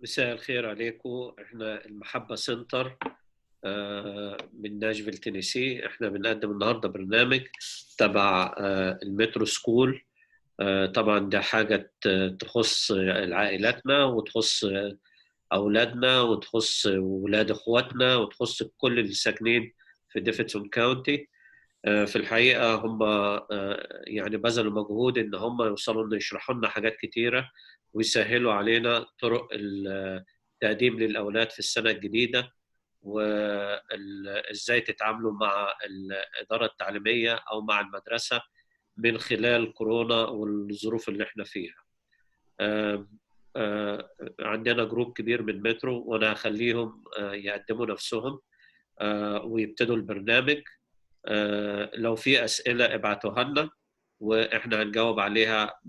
مساء الخير عليكم. احنا المحبة سنتر من ناشفيل تينيسي. احنا بنقدم النهارده برنامج تبع المترو سكول. طبعا ده حاجة تخص عائلاتنا وتخص أولادنا وتخص ولاد إخواتنا وتخص كل اللي ساكنين في ديفيدسون كاونتي. في الحقيقة هم يعني بذلوا مجهود إن هم يوصلوا إن يشرحوا لنا حاجات كتيرة ويسهلوا علينا طرق التقديم للأولاد في السنة الجديدة، وإزاي تتعاملوا مع الإدارة التعليمية أو مع المدرسة من خلال كورونا والظروف اللي احنا فيها. عندنا جروب كبير من مترو وأنا هخليهم يقدموا نفسهم ويبتدوا البرنامج. لو في أسئلة ابعتوها لنا وإحنا هنجاوب عليها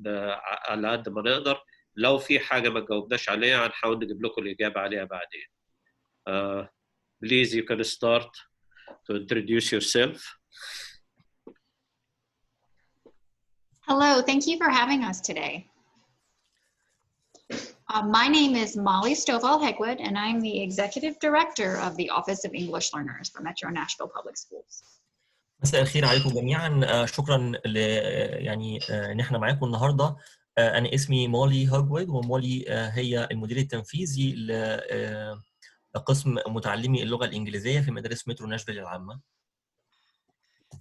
على قد ما نقدر. لو في حاجة ما جاوبناش عليها هنحاول نجيب لكم الإجابة عليها بعدين. Please, you can start to introduce yourself. Hello, thank you for having us today. My name is Molly Stovall-Hegwood, and I'm the Executive Director of the Office of English Learners for Metro Nashville Public Schools. مساء الخير عليكم جميعا. شكرا يعني ان احنا معاكم النهارده. انا اسمي مولي هوجوود، ومولي هي المدير التنفيذي لقسم متعلمي اللغه الانجليزيه في مدارس مترو ناشفيل العامه.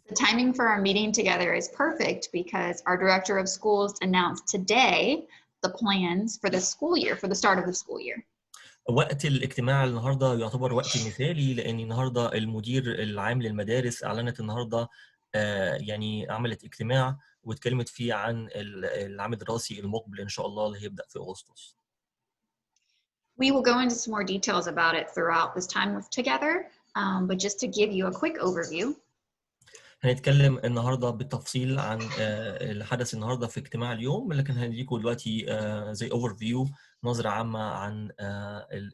The timing for our meeting together is perfect because our Director of Schools announced today the plans for the school year, for the start of the school year. وقت الاجتماع النهارده يعتبر وقت مثالي، لان النهارده المدير العام للمدارس اعلنت النهارده يعني عملت اجتماع واتكلمت فيه عن العام الدراسي المقبل ان شاء الله اللي هيبدا في اغسطس. We will go into some more details about it throughout this time together, but just to give you a quick overview. هنتكلم النهارده بالتفصيل عن اللي حدث النهارده في اجتماع اليوم، لكن هنديكم دلوقتي زي اوفر فيو، نظره عامه عن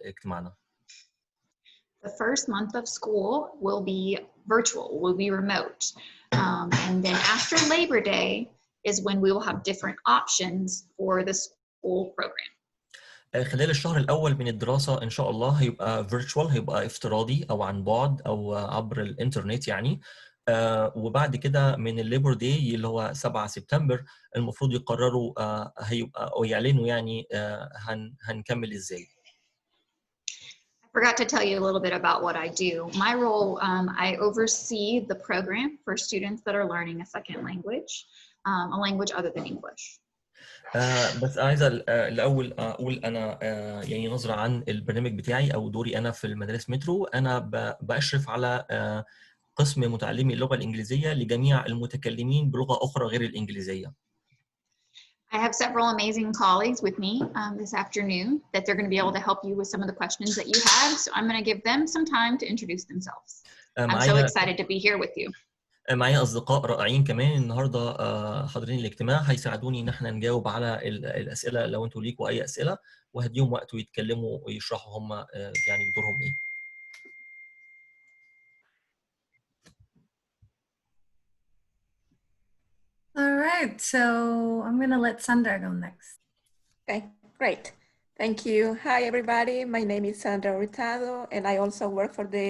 اجتماعنا. The first month of school will be virtual, will be remote. And then after Labor Day is when we will have different options for the school program. خلال الشهر الأول من الدراسة إن شاء الله هيبقى virtual، هيبقى افتراضي أو عن بعد أو عبر الإنترنت يعني. وبعد كده من الليبر داي اللي هو 7 سبتمبر المفروض يقرروا هيبقى أو يعلنوا يعني هنكمل إزاي. I forgot to tell you a little bit about what I do. My role, I oversee the program for students that are learning a second language, a language other than English. بس عايزة الأول أقول أنا يعني نظرة عن البرنامج بتاعي أو دوري أنا في المدارس مترو. أنا بأشرف على قسم متعلمي اللغة الإنجليزية لجميع المتكلمين بلغة أخرى غير الإنجليزية. I have several amazing colleagues with me this afternoon that they're going to be able to help you with some of the questions that you have. So I'm going to give them some time to introduce themselves. I'm so excited to be here with you. معايا أصدقاء رائعين كمان النهارده حاضرين الاجتماع، هيساعدوني إن احنا نجاوب على الأسئلة لو أنتوا ليكوا أي أسئلة، وهديهم وقت ويتكلموا ويشرحوا هم يعني دورهم إيه. All right, so I'm going to let Sandra go next. Okay, great. Thank you. Hi, everybody. My name is Sandra Hurtado, and I also work for the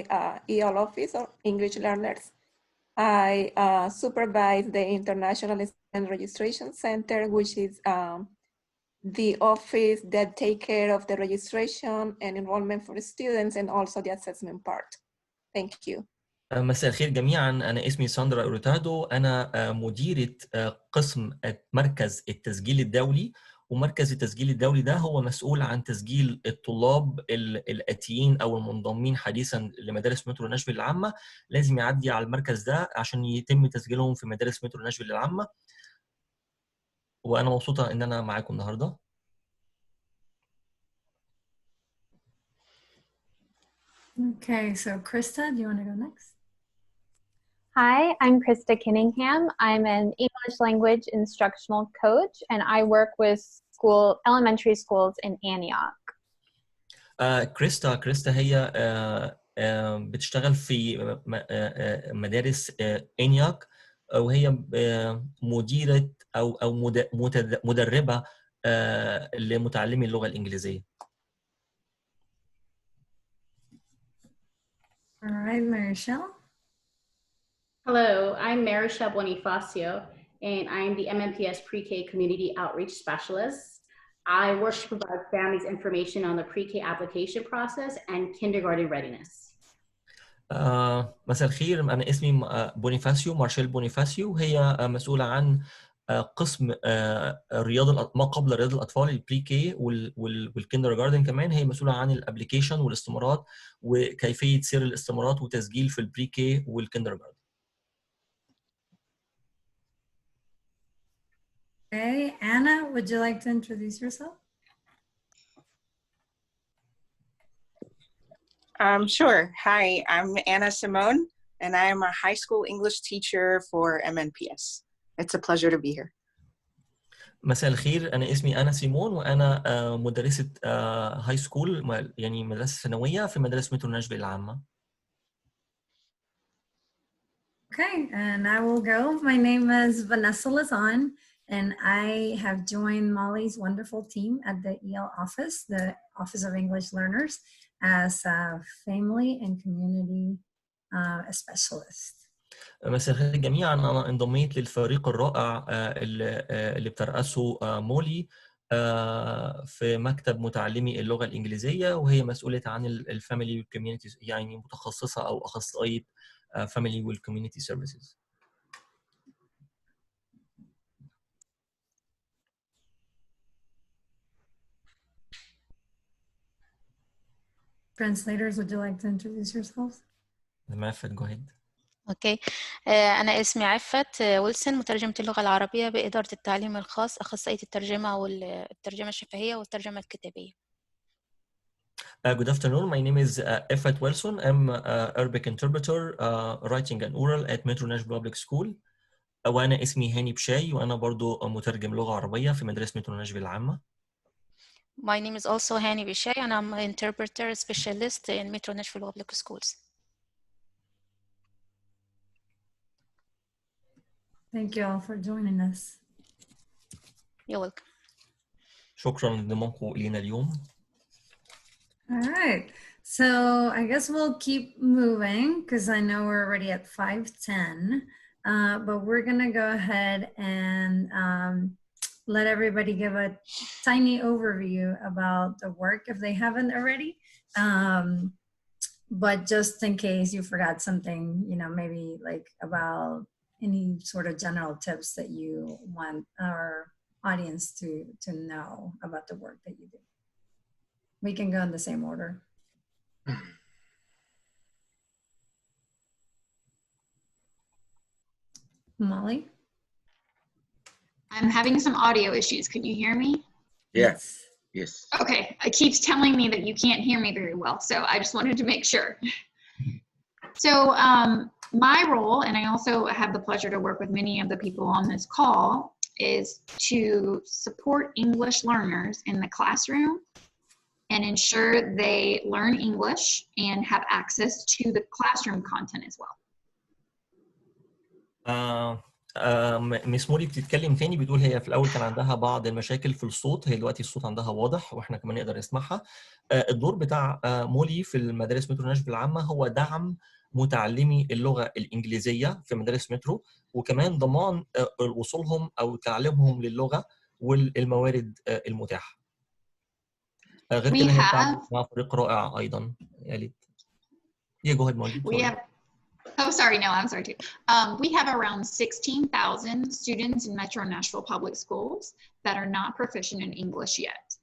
EL Office of English Learners. I supervise the International Student Registration Center, which is the office that take care of the registration and enrollment for students and also the assessment part. Thank you. مساء الخير جميعا. أنا اسمي ساندرا أوريتادو، أنا مديرة قسم مركز التسجيل الدولي، ومركز التسجيل الدولي ده هو مسؤول عن تسجيل الطلاب الآتيين أو المنضمين حديثا لمدارس مترو ناشفيل العامة. لازم يعدي على المركز ده عشان يتم تسجيلهم في مدارس مترو ناشفيل العامة. وأنا مبسوطة إن أنا معاكم النهاردة. Okay, so Krista, do you want to go next? Hi, I'm Krista Kinningham. I'm an English language instructional coach, and I work with elementary schools in Antioch. كريستا هي بتشتغل في مدارس انياك، وهي مديرة أو مدربة لمتعلمي اللغة الإنجليزية. All right, Marichelle. Hello, I'm Marichelle Bonifacio, and I'm the MNPS Pre-K Community Outreach Specialist. I work to provide families information on the pre-K application process and kindergarten readiness. مساء الخير، أنا اسمي بونيفاسيو، مارشيل بونيفاسيو. هي مسؤولة عن قسم رياض ما قبل رياض الأطفال البري كي والكندر جاردن. كمان هي مسؤولة عن الابليكيشن والاستمارات وكيفية سير الاستمارات وتسجيل في البري كي والكندر جاردن. Okay, Anna, would you like to introduce yourself? Sure. Hi, I'm Anna Simone, and I'm a high school English teacher for MNPS. It's a pleasure to be here. مساء الخير، أنا اسمي أنا سيمون وأنا مدرسة هاي سكول، يعني مدرسة ثانوية في مدرسة مترو ناشفيل العامة. Okay, and I will go. My name is Vanessa Lazan, and I have joined Molly's wonderful team at the EL office, the Office of English Learners, as a family and community specialist. مساء الخير جميعا، أنا انضميت للفريق الرائع اللي بترأسه مولي في مكتب متعلمي اللغة الإنجليزية، وهي مسؤولة عن الفاميلي والكوميونيتي، يعني متخصصة أو أخصائية family والكوميونيتي سيرفيسز. Translators, would you like to introduce yourselves? Mafat, go ahead. اوكي، انا اسمي عفت ويلسون، مترجمة اللغة العربية بإدارة التعليم الخاص، أخصائية الترجمة والترجمة الشفهية والترجمة الكتابية. Good afternoon. My name is Effet Wilson. I'm Arabic interpreter, writing and oral at Metro Nashville Public School. وأنا اسمي هاني بشاي، وأنا برضو مترجم لغة عربية في مدرسة مترو ناشفيل العامة. My name is also Hani Bishay, and I'm an interpreter specialist in Metro Nashville Public Schools. Thank you all for joining us. You're welcome. شكرا لانضمامكم لينا اليوم. All right, so I guess we'll keep moving because I know we're already at 5:10, but we're gonna go ahead and let everybody give a tiny overview about the work if they haven't already. But just in case you forgot something, you know, maybe like about any sort of general tips that you want our audience to know about the work that you do. We can go in the same order. Molly? I'm having some audio issues. Can you hear me? Yes. Yes. Okay, it keeps telling me that you can't hear me very well, so I just wanted to make sure. So my role, and I also have the pleasure to work with many of the people on this call, is to support English learners in the classroom and ensure they learn English and have access to the classroom content as well. مس مولي بتتكلم تاني، بتقول هي في الأول كان عندها بعض المشاكل في الصوت، هي دلوقتي الصوت عندها واضح وإحنا كمان نقدر نسمعها. الدور بتاع مولي في المدارس مترو ناشفيل العامة هو دعم متعلمي اللغة الإنجليزية في مدارس مترو، وكمان ضمان وصولهم أو تعليمهم للغة والموارد المتاحة. غير كده هي بتعمل مع فريق رائع أيضا. قالت Yeah, go ahead, Molly. Oh, sorry. No, I'm sorry too. We have around 16,000 students in Metro Nashville Public Schools that are not proficient in English yet.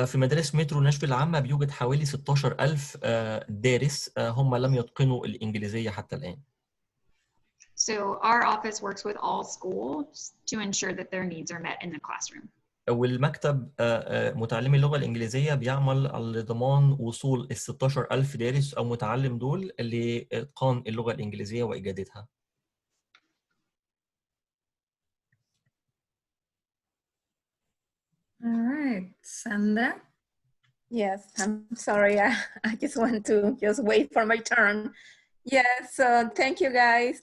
في مدارس مترو ناشفيل العامة بيوجد حوالي 16,000 دارس هم لم يتقنوا الإنجليزية حتى الآن. So our office works with all schools to ensure that their needs are met in the classroom. والمكتب متعلمي اللغة الإنجليزية بيعمل على ضمان وصول ال 16,000 دارس أو متعلم دول لإتقان اللغة الإنجليزية وإجادتها. All right, Sandra? Yes, I'm sorry. I just want to just wait for my turn. Yes, thank you guys.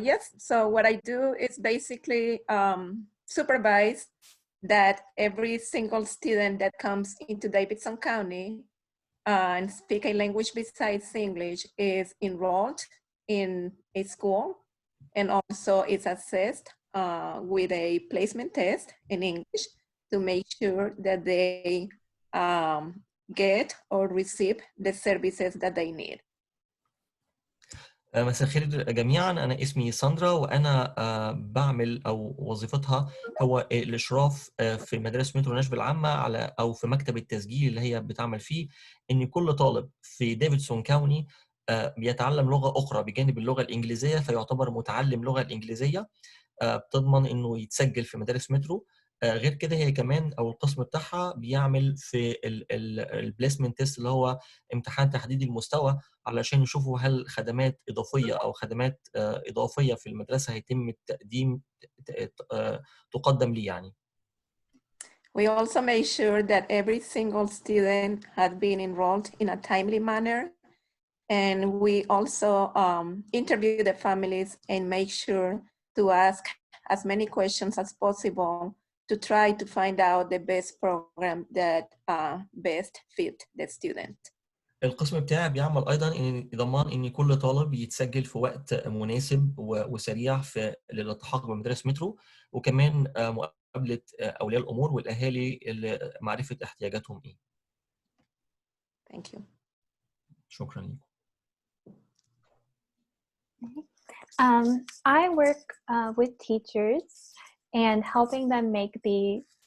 Yes, so what I do is basically supervise that every single student that comes into Davidson County and speak a language besides English is enrolled in a school, and also is assessed with a placement test in English to make sure that they get or receive the services that they need. مساء الخير جميعا. أنا اسمي ساندرا، وأنا بعمل أو وظيفتها هو الإشراف في مدارس مترو ناشفيل العامة على أو في مكتب التسجيل اللي هي بتعمل فيه إن كل طالب في ديفيدسون كاوني بيتعلم لغة أخرى بجانب اللغة الإنجليزية، فيعتبر متعلم لغة الإنجليزية، بتضمن إنه يتسجل في مدارس مترو. غير كده هي كمان او القسم بتاعها بيعمل في البليسمنت تيست اللي هو امتحان تحديد المستوى علشان يشوفوا هل خدمات اضافيه او خدمات اضافيه في المدرسه هيتم التقديم تقدم ليه يعني. We also make sure that every single student has been enrolled in a timely manner, and we also interview the families and make sure to ask as many questions as possible to try to find out the best program that best fit the student. القسم بتاعي بيعمل ايضا ان ضمان ان كل طالب يتسجل في وقت مناسب وسريع في للالتحاق بمدارس مترو، وكمان مقابله اولياء الامور والاهالي لمعرفه احتياجاتهم ايه. Thank you. شكرا لكم. I work with teachers and helping them make the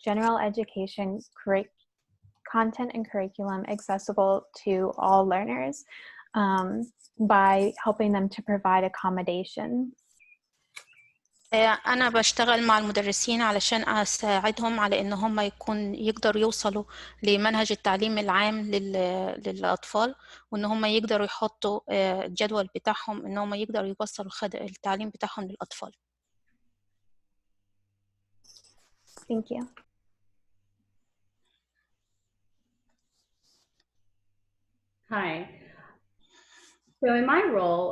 general education content and curriculum accessible to all learners by helping them to provide accommodations. أنا بشتغل مع المدرسين علشان أساعدهم على إن هم يقدروا يوصلوا لمنهج التعليم العام للأطفال، وإن هم يقدروا يحطوا الجدول بتاعهم إن هم يقدروا يوصلوا التعليم بتاعهم للأطفال. Thank you. Hi. So in my role,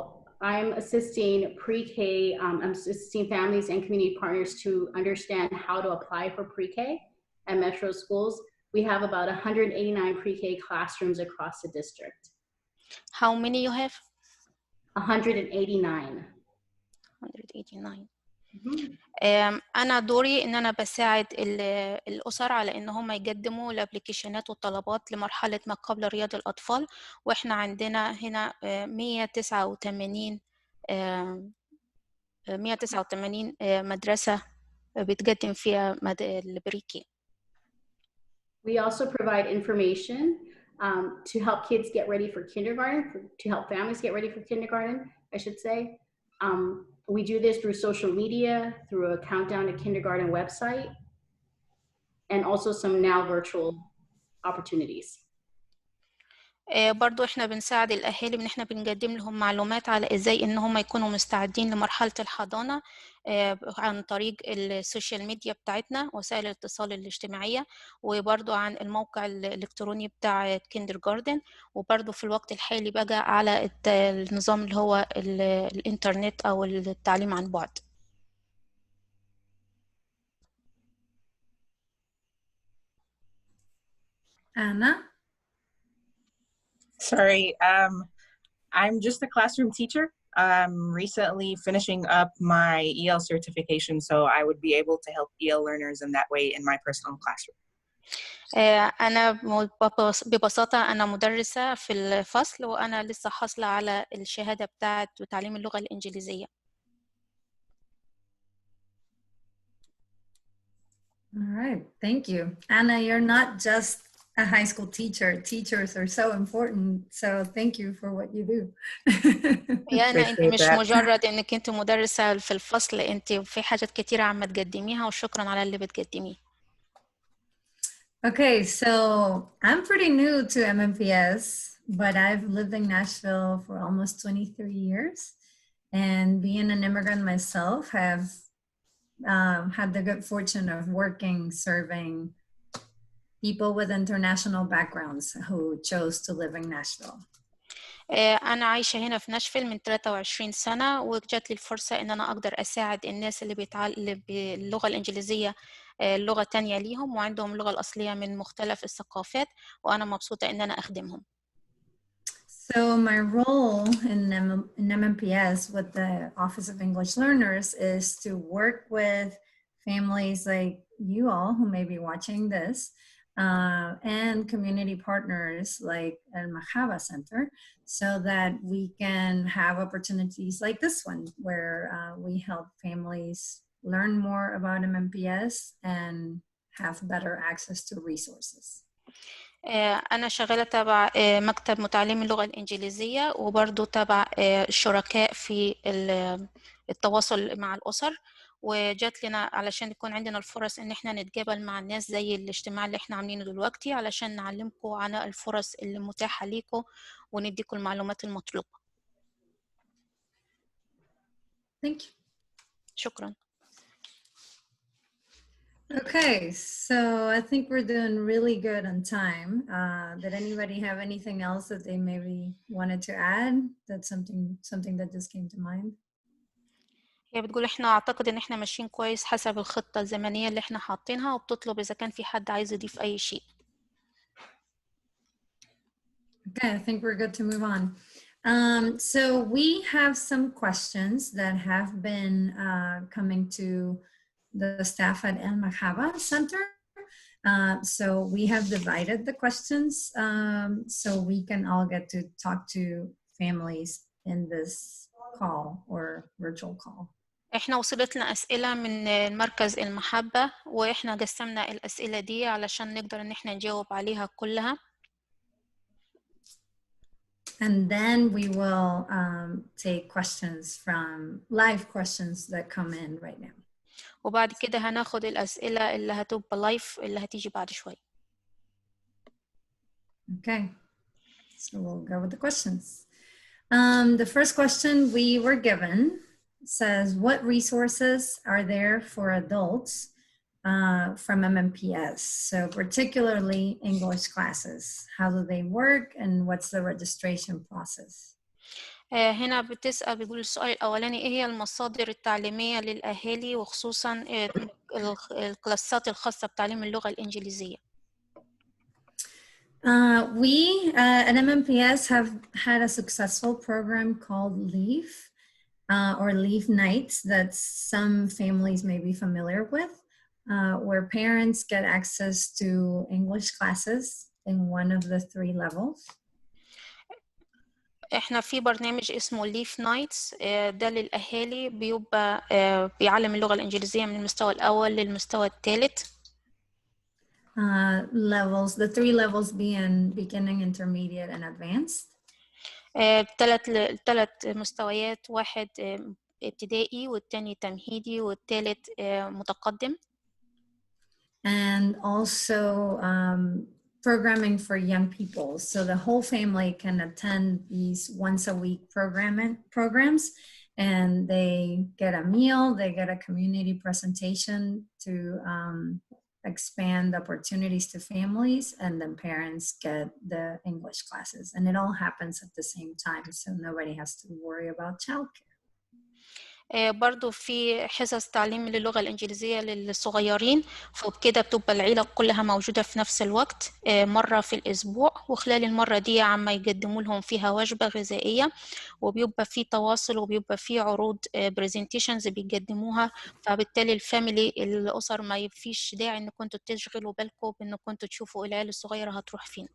I'm assisting pre-K, I'm assisting families and community partners to understand how to apply for pre-K at Metro schools. We have about 189 pre-K classrooms across the district. How many you have? 189. 189. أنا دوري إن أنا بساعد الأسر على إن هم يقدموا الابليكيشنات والطلبات لمرحلة ما قبل رياض الأطفال، وإحنا عندنا هنا 189 مدرسة بتقدم فيها البريكي. We also provide information to help kids get ready for kindergarten, to help families get ready for kindergarten, I should say. We do this through social media, through a Countdown to Kindergarten website, and also some now virtual opportunities. برضو احنا بنساعد الأهالي إن احنا بنقدم لهم معلومات على إزاي إن هم يكونوا مستعدين لمرحلة الحضانة عن طريق السوشيال ميديا بتاعتنا، وسائل الاتصال الاجتماعية، وبرضو عن الموقع الإلكتروني بتاع كيندرجاردن، وبرضو في الوقت الحالي بقى على النظام اللي هو الإنترنت أو التعليم عن بعد. Anna? Sorry, I'm just a classroom teacher. I'm recently finishing up my EL certification, so I would be able to help EL learners in that way in my personal classroom. أنا ببساطة أنا مدرسة في الفصل، وأنا لسه حاصلة على الشهادة بتاعة تعليم اللغة الإنجليزية. All right, thank you. Anna, you're not just a high school teacher. Teachers are so important, so thank you for what you do. يا أنا أنت مش مجرد إنك أنت مدرسة في الفصل، أنت في حاجات كتيرة عم تقدميها، وشكرا على اللي بتقدميه. Okay, so I'm pretty new to MNPS, but I've lived in Nashville for almost 23 years, and being an immigrant myself, have had the good fortune of working, serving people with international backgrounds who chose to live in Nashville. أنا عايشة هنا في ناشفيل من 23 سنة، وجات لي الفرصة إن أنا أقدر أساعد الناس اللي بيتعلم باللغة الإنجليزية لغة تانية ليهم، وعندهم اللغة الأصلية من مختلف الثقافات، وأنا مبسوطة إن أنا أخدمهم. So my role in MNPS with the Office of English Learners is to work with families like you all who may be watching this and community partners like Elmahaba Center so that we can have opportunities like this one where we help families learn more about MNPS and have better access to resources. أنا شغالة تبع مكتب متعلمي اللغة الإنجليزية وبرضو تبع الشركاء في التواصل مع الأسر وجات لنا علشان يكون عندنا الفرص إن إحنا نتقابل مع الناس زي الاجتماع اللي إحنا عاملينه دلوقتي علشان نعلمكم عن الفرص اللي متاحة ليكم ونديكم المعلومات المطلوبة. Thank you. شكرا. Okay, so I think we're doing really good on time. Did anybody have anything else that they maybe wanted to add? That's something that just came to mind. هي بتقول إحنا أعتقد إن إحنا ماشيين كويس حسب الخطة الزمنية اللي إحنا حاطينها وبتطلب إذا كان في حد عايز يضيف أي شيء. Okay, I think we're good to move on. So we have some questions that have been coming to the staff at Elmahaba Center. So we have divided the questions so we can all get to talk to families in this call or virtual call. إحنا وصلت لنا أسئلة من مركز المحبة وإحنا قسمنا الأسئلة دي علشان نقدر إن إحنا نجاوب عليها كلها. And then we will take questions from live questions that come in right now. وبعد كده هناخد الأسئلة اللي هتبقى لايف اللي هتيجي بعد شوي. Okay, so we'll go with the questions. The first question we were given says, what resources are there for adults from MNPS? So particularly English classes, how do they work and what's the registration process? هنا بتقول السؤال الأولاني إيه هي المصادر التعليمية للأهالي وخصوصاً الكلاسات الخاصة بتعليم اللغة الإنجليزية. We at MNPS have had a successful program called Leave or Leave Nights that some families may be familiar with, where parents get access to English classes in one of the 3 levels. احنا في برنامج اسمه ليف نايتس ده للأهالي بيبقى بيعلم اللغة الإنجليزية من المستوى الأول للمستوى الثالث. Levels, the 3 levels being beginning, intermediate, and advanced. 3 مستويات، واحد ابتدائي والتاني تمهيدي والثالث متقدم. And also programming for young people. So the whole family can attend these once a week programs and they get a meal, they get a community presentation to expand opportunities to families, and then parents get the English classes. And it all happens at the same time, so nobody has to worry about childcare. برضو في حصص تعليم للغة الإنجليزية للصغيرين، فبكده بتبقى العيلة كلها موجودة في نفس الوقت مرة في الأسبوع، وخلال المرة دي عم يقدموا لهم فيها وجبة غذائية وبيبقى في تواصل وبيبقى في عروض بريزنتيشنز بيقدموها، فبالتالي الفاميلي الأسر ما فيش داعي إن كنتوا تشغلوا بالكم بإن كنتوا تشوفوا العيلة الصغيرة هتروح فين.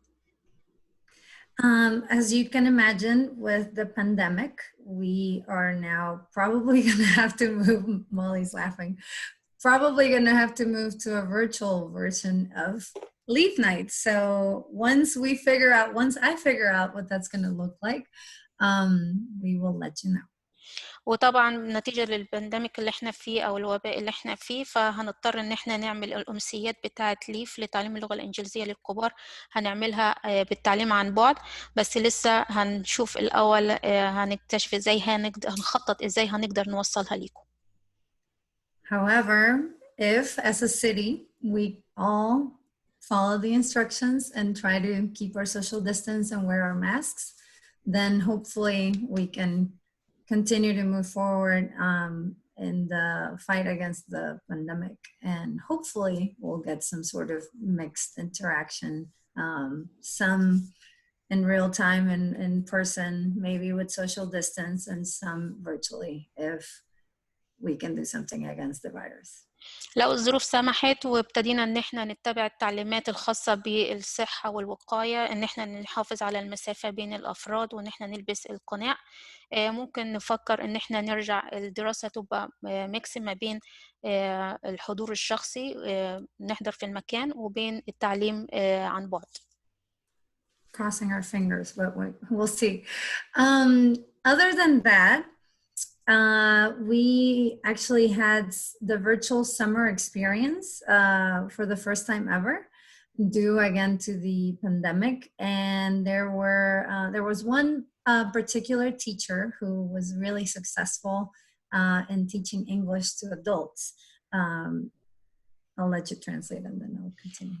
As you can imagine, with the pandemic, we are now probably going to have to move, Molly's laughing, probably going to have to move to a virtual version of Leave Night. So once I figure out what that's going to look like, we will let you know. وطبعا نتيجة للبانديميك اللي احنا فيه او الوباء اللي احنا فيه، فهنضطر ان احنا نعمل الامسيات بتاعة ليف لتعليم اللغة الانجليزية للكبار، هنعملها بالتعليم عن بعد، بس لسه هنشوف الاول هنكتشف ازاي هنخطط ازاي هنقدر نوصلها ليكم. However, if as a city we all follow the instructions and try to keep our social distance and wear our masks, then hopefully we can continue to move forward in the fight against the pandemic, and hopefully we'll get some sort of mixed interaction, some in real time and in person, maybe with social distance, and some virtually if we can do something against the virus. لو الظروف سمحت وابتدينا ان احنا نتبع التعليمات الخاصة بالصحة والوقاية، ان احنا نحافظ على المسافة بين الافراد وان احنا نلبس القناع، ممكن نفكر ان احنا نرجع الدراسة تبقى ميكس ما بين الحضور الشخصي نحضر في المكان وبين التعليم عن بعد. Crossing our fingers, but we'll see. Other than that, we actually had the virtual summer experience for the first time ever, due again to the pandemic. And there was one particular teacher who was really successful in teaching English to adults. I'll let you translate and then I'll continue.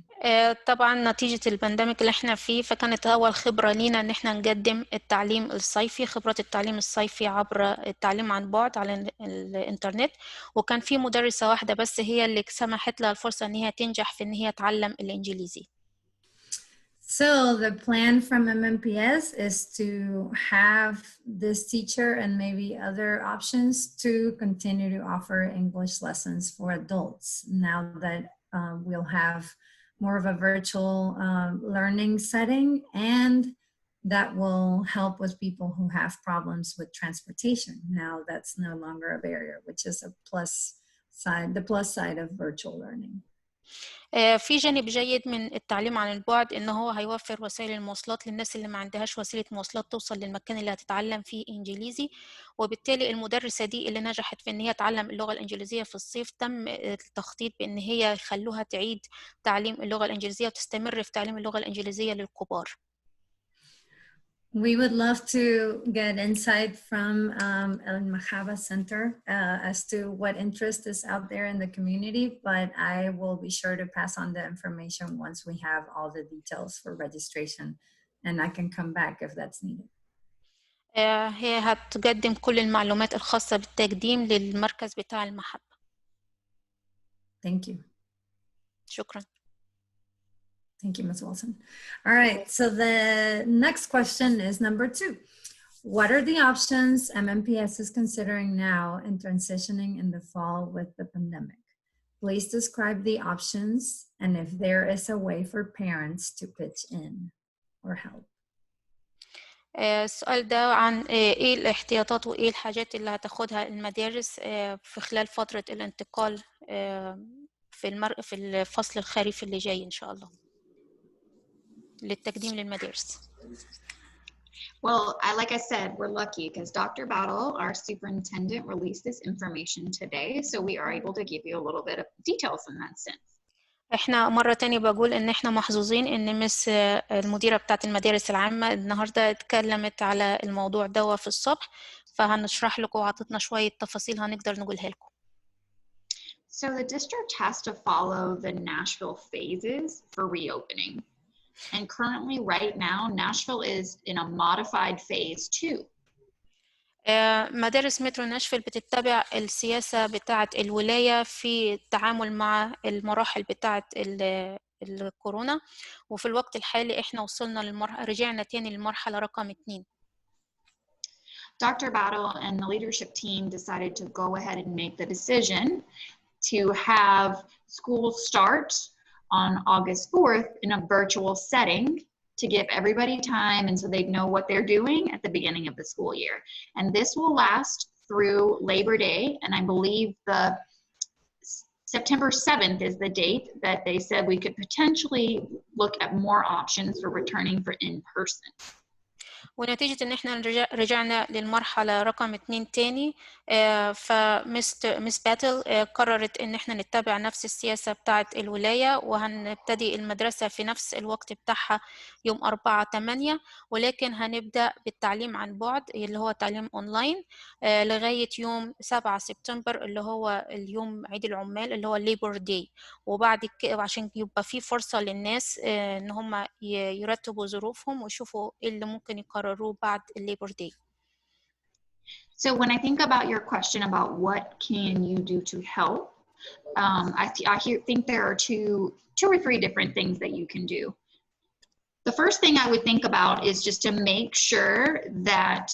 طبعا نتيجة البانديميك اللي احنا فيه، فكانت أول خبرة لينا ان احنا نقدم التعليم الصيفي، خبرة التعليم الصيفي عبر التعليم عن بعد على الانترنت، وكان في مدرسة واحدة بس هي اللي سمحت لها الفرصة ان هي تنجح في ان هي تعلم الإنجليزي. So the plan from MNPS is to have this teacher and maybe other options to continue to offer English lessons for adults now that we'll have more of a virtual learning setting, and that will help with people who have problems with transportation. Now that's no longer a barrier, which is a the plus side of virtual learning. في جانب جيد من التعليم عن البعد إن هو هيوفر وسائل المواصلات للناس اللي ما عندهاش وسيلة مواصلات توصل للمكان اللي هتتعلم فيه إنجليزي، وبالتالي المدرسة دي اللي نجحت في إن هي تعلم اللغة الإنجليزية في الصيف تم التخطيط بإن هي يخلوها تعيد تعليم اللغة الإنجليزية وتستمر في تعليم اللغة الإنجليزية للكبار. We would love to get insight from Elmahaba Center as to what interest is out there in the community, but I will be sure to pass on the information once we have all the details for registration, and I can come back if that's needed. هي هتقدم كل المعلومات الخاصة بالتقديم للمركز بتاع المحبة. Thank you. شكرا. Thank you, Ms. Wilson. All right, so the next question is number 2. What are the options MNPS is considering now in transitioning in the fall with the pandemic? Please describe the options and if there is a way for parents to pitch in or help. السؤال ده عن ايه الاحتياطات وايه الحاجات اللي هتاخدها المدارس في خلال فترة الانتقال في الفصل الخريفي اللي جاي ان شاء الله للتقديم للمدارس. Well, like I said, we're lucky because Dr. Battle, our superintendent, released this information today, so we are able to give you a little bit of details in that sense. احنا مرة تانية بقول ان احنا محظوظين ان مس المديرة بتاعت المدارس العامة النهاردة اتكلمت على الموضوع ده في الصبح، فهنشرح لكم وعطتنا شوية تفاصيل هنقدر نقولها لكم. So the district has to follow the Nashville phases for reopening. And currently, right now, Nashville is in a modified phase 2. مدارس مترو ناشفيل بتتبع السياسة بتاعة الولاية في التعامل مع المراحل بتاعة الكورونا، وفي الوقت الحالي احنا وصلنا رجعنا تاني للمرحلة رقم 2. Dr. Battle and the leadership team decided to go ahead and make the decision to have school start on August 4th in a virtual setting to give everybody time and so they know what they're doing at the beginning of the school year. And this will last through Labor Day, and I believe the September 7th is the date that they said we could potentially look at more options for returning for in-person. ونتيجة ان احنا رجعنا للمرحلة رقم 2 تاني، فمس باتل قررت ان احنا نتبع نفس السياسة بتاعة الولاية، وهنبتدي المدرسة في نفس الوقت بتاعها يوم 4/8، ولكن هنبدأ بالتعليم عن بعد اللي هو تعليم اونلاين لغاية يوم 7 سبتمبر اللي هو اليوم عيد العمال اللي هو الليبر داي، وبعد كده عشان يبقى في فرصة للناس ان هم يرتبوا ظروفهم ويشوفوا ايه اللي ممكن يقرروه بعد الليبر داي. So when I think about your question about what can you do to help, I think there are two or three different things that you can do. The first thing I would think about is just to make sure that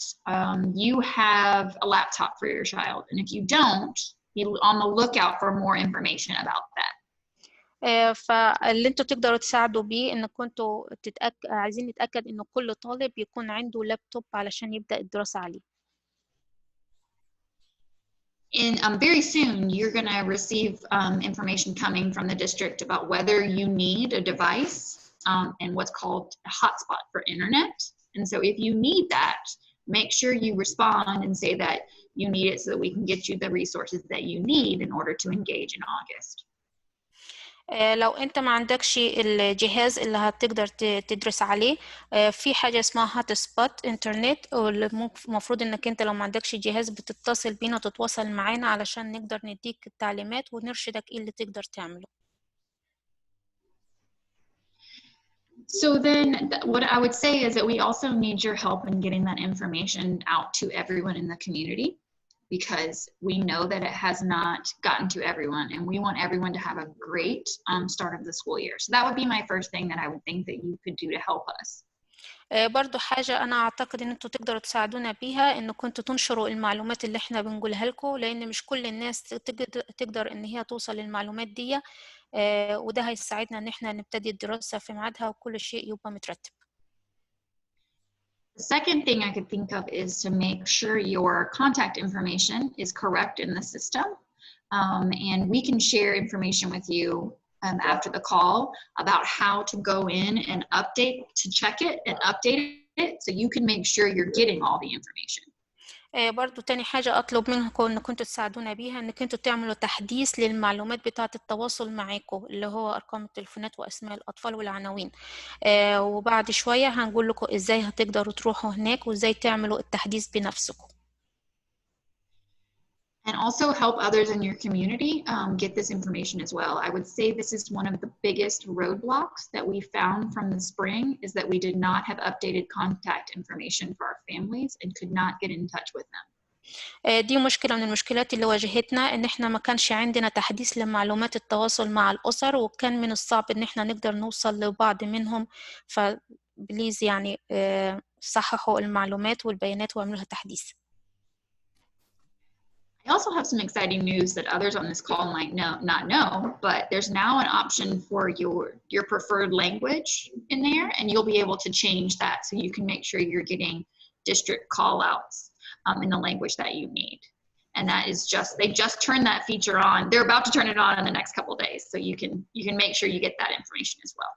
you have a laptop for your child. And if you don't, be on the lookout for more information about that. فاللي انتوا تقدروا تساعدوا بيه ان كنتوا عايزين نتأكد ان كل طالب يكون عنده لابتوب علشان يبدأ الدراسة عليه. And very soon, you're going to receive information coming from the district about whether you need a device and what's called a hotspot for internet. And so if you need that, make sure you respond and say that you need it so that we can get you the resources that you need in order to engage in August. لو انت ما عندكش الجهاز اللي هتقدر تدرس عليه في حاجة اسمها هات سبوت انترنت، والمفروض انك انت لو ما عندكش جهاز بتتصل بينا وتتواصل معانا علشان نقدر نديك التعليمات ونرشدك ايه اللي تقدر تعمله. So then what I would say is that we also need your help in getting that information out to everyone in the community, because we know that it has not gotten to everyone, and we want everyone to have a great start of the school year. So that would be my first thing that I would think that you could do to help us. برضو حاجة أنا أعتقد إن أنتوا تقدروا تساعدونا بيها إن كنتوا تنشروا المعلومات اللي إحنا بنقولها لكم، لأن مش كل الناس تقدر إن هي توصل للمعلومات دي، وده هيساعدنا إن إحنا نبتدي الدراسة في ميعادها وكل شيء يبقى مترتب. The second thing I could think of is to make sure your contact information is correct in the system. And we can share information with you after the call about how to go in and to check it and update it so you can make sure you're getting all the information. برضو تاني حاجة أطلب منكم إن كنتوا تساعدونا بيها إن كنتوا تعملوا تحديث للمعلومات بتاعة التواصل معاكم اللي هو أرقام التليفونات وأسماء الأطفال والعناوين، وبعد شوية هنقول لكم إزاي هتقدروا تروحوا هناك وإزاي تعملوا التحديث بنفسكم. And also help others in your community get this information as well. I would say this is one of the biggest roadblocks that we found from the spring, is that we did not have updated contact information for our families and could not get in touch with them. دي مشكلة من المشكلات اللي واجهتنا، إن إحنا ما كانش عندنا تحديث لمعلومات التواصل مع الأسر، وكان من الصعب إن إحنا نقدر نوصل لبعض منهم. فبليز يعني صححوا المعلومات والبيانات واعملوها تحديث. I also have some exciting news that others on this call might not know, but there's now an option for your preferred language in there, and you'll be able to change that so you can make sure you're getting district call-outs in the language that you need. And that is they just turned that feature on. They're about to turn it on in the next couple of days, so you can make sure you get that information as well.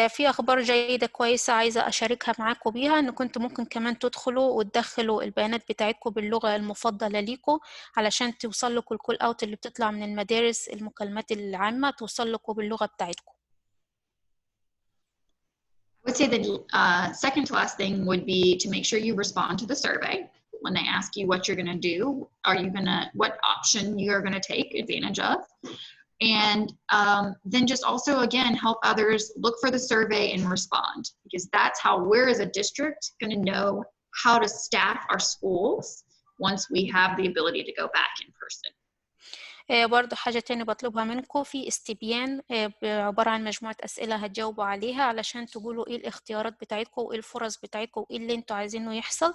في أخبار جيدة كويسة عايزة أشاركها معاكم بيها، إن كنتوا ممكن كمان تدخلوا وتدخلوا البيانات بتاعتكم باللغة المفضلة ليكم علشان توصل لكم الكول أوت اللي بتطلع من المدارس، المكالمات العامة توصل لكم باللغة بتاعتكم. I would say the second to last thing would be to make sure you respond to the survey. When they ask you what you're going to do, what option you're going to take advantage of. And then just also, again, help others look for the survey and respond, because that's how we're as a district going to know how to staff our schools once we have the ability to go back in person. برضه حاجة تانية بطلبها منكم في استبيان عبارة عن مجموعة أسئلة هتجاوبوا عليها علشان تقولوا إيه الاختيارات بتاعتكم وإيه الفرص بتاعتكم وإيه اللي أنتوا عايزينه يحصل.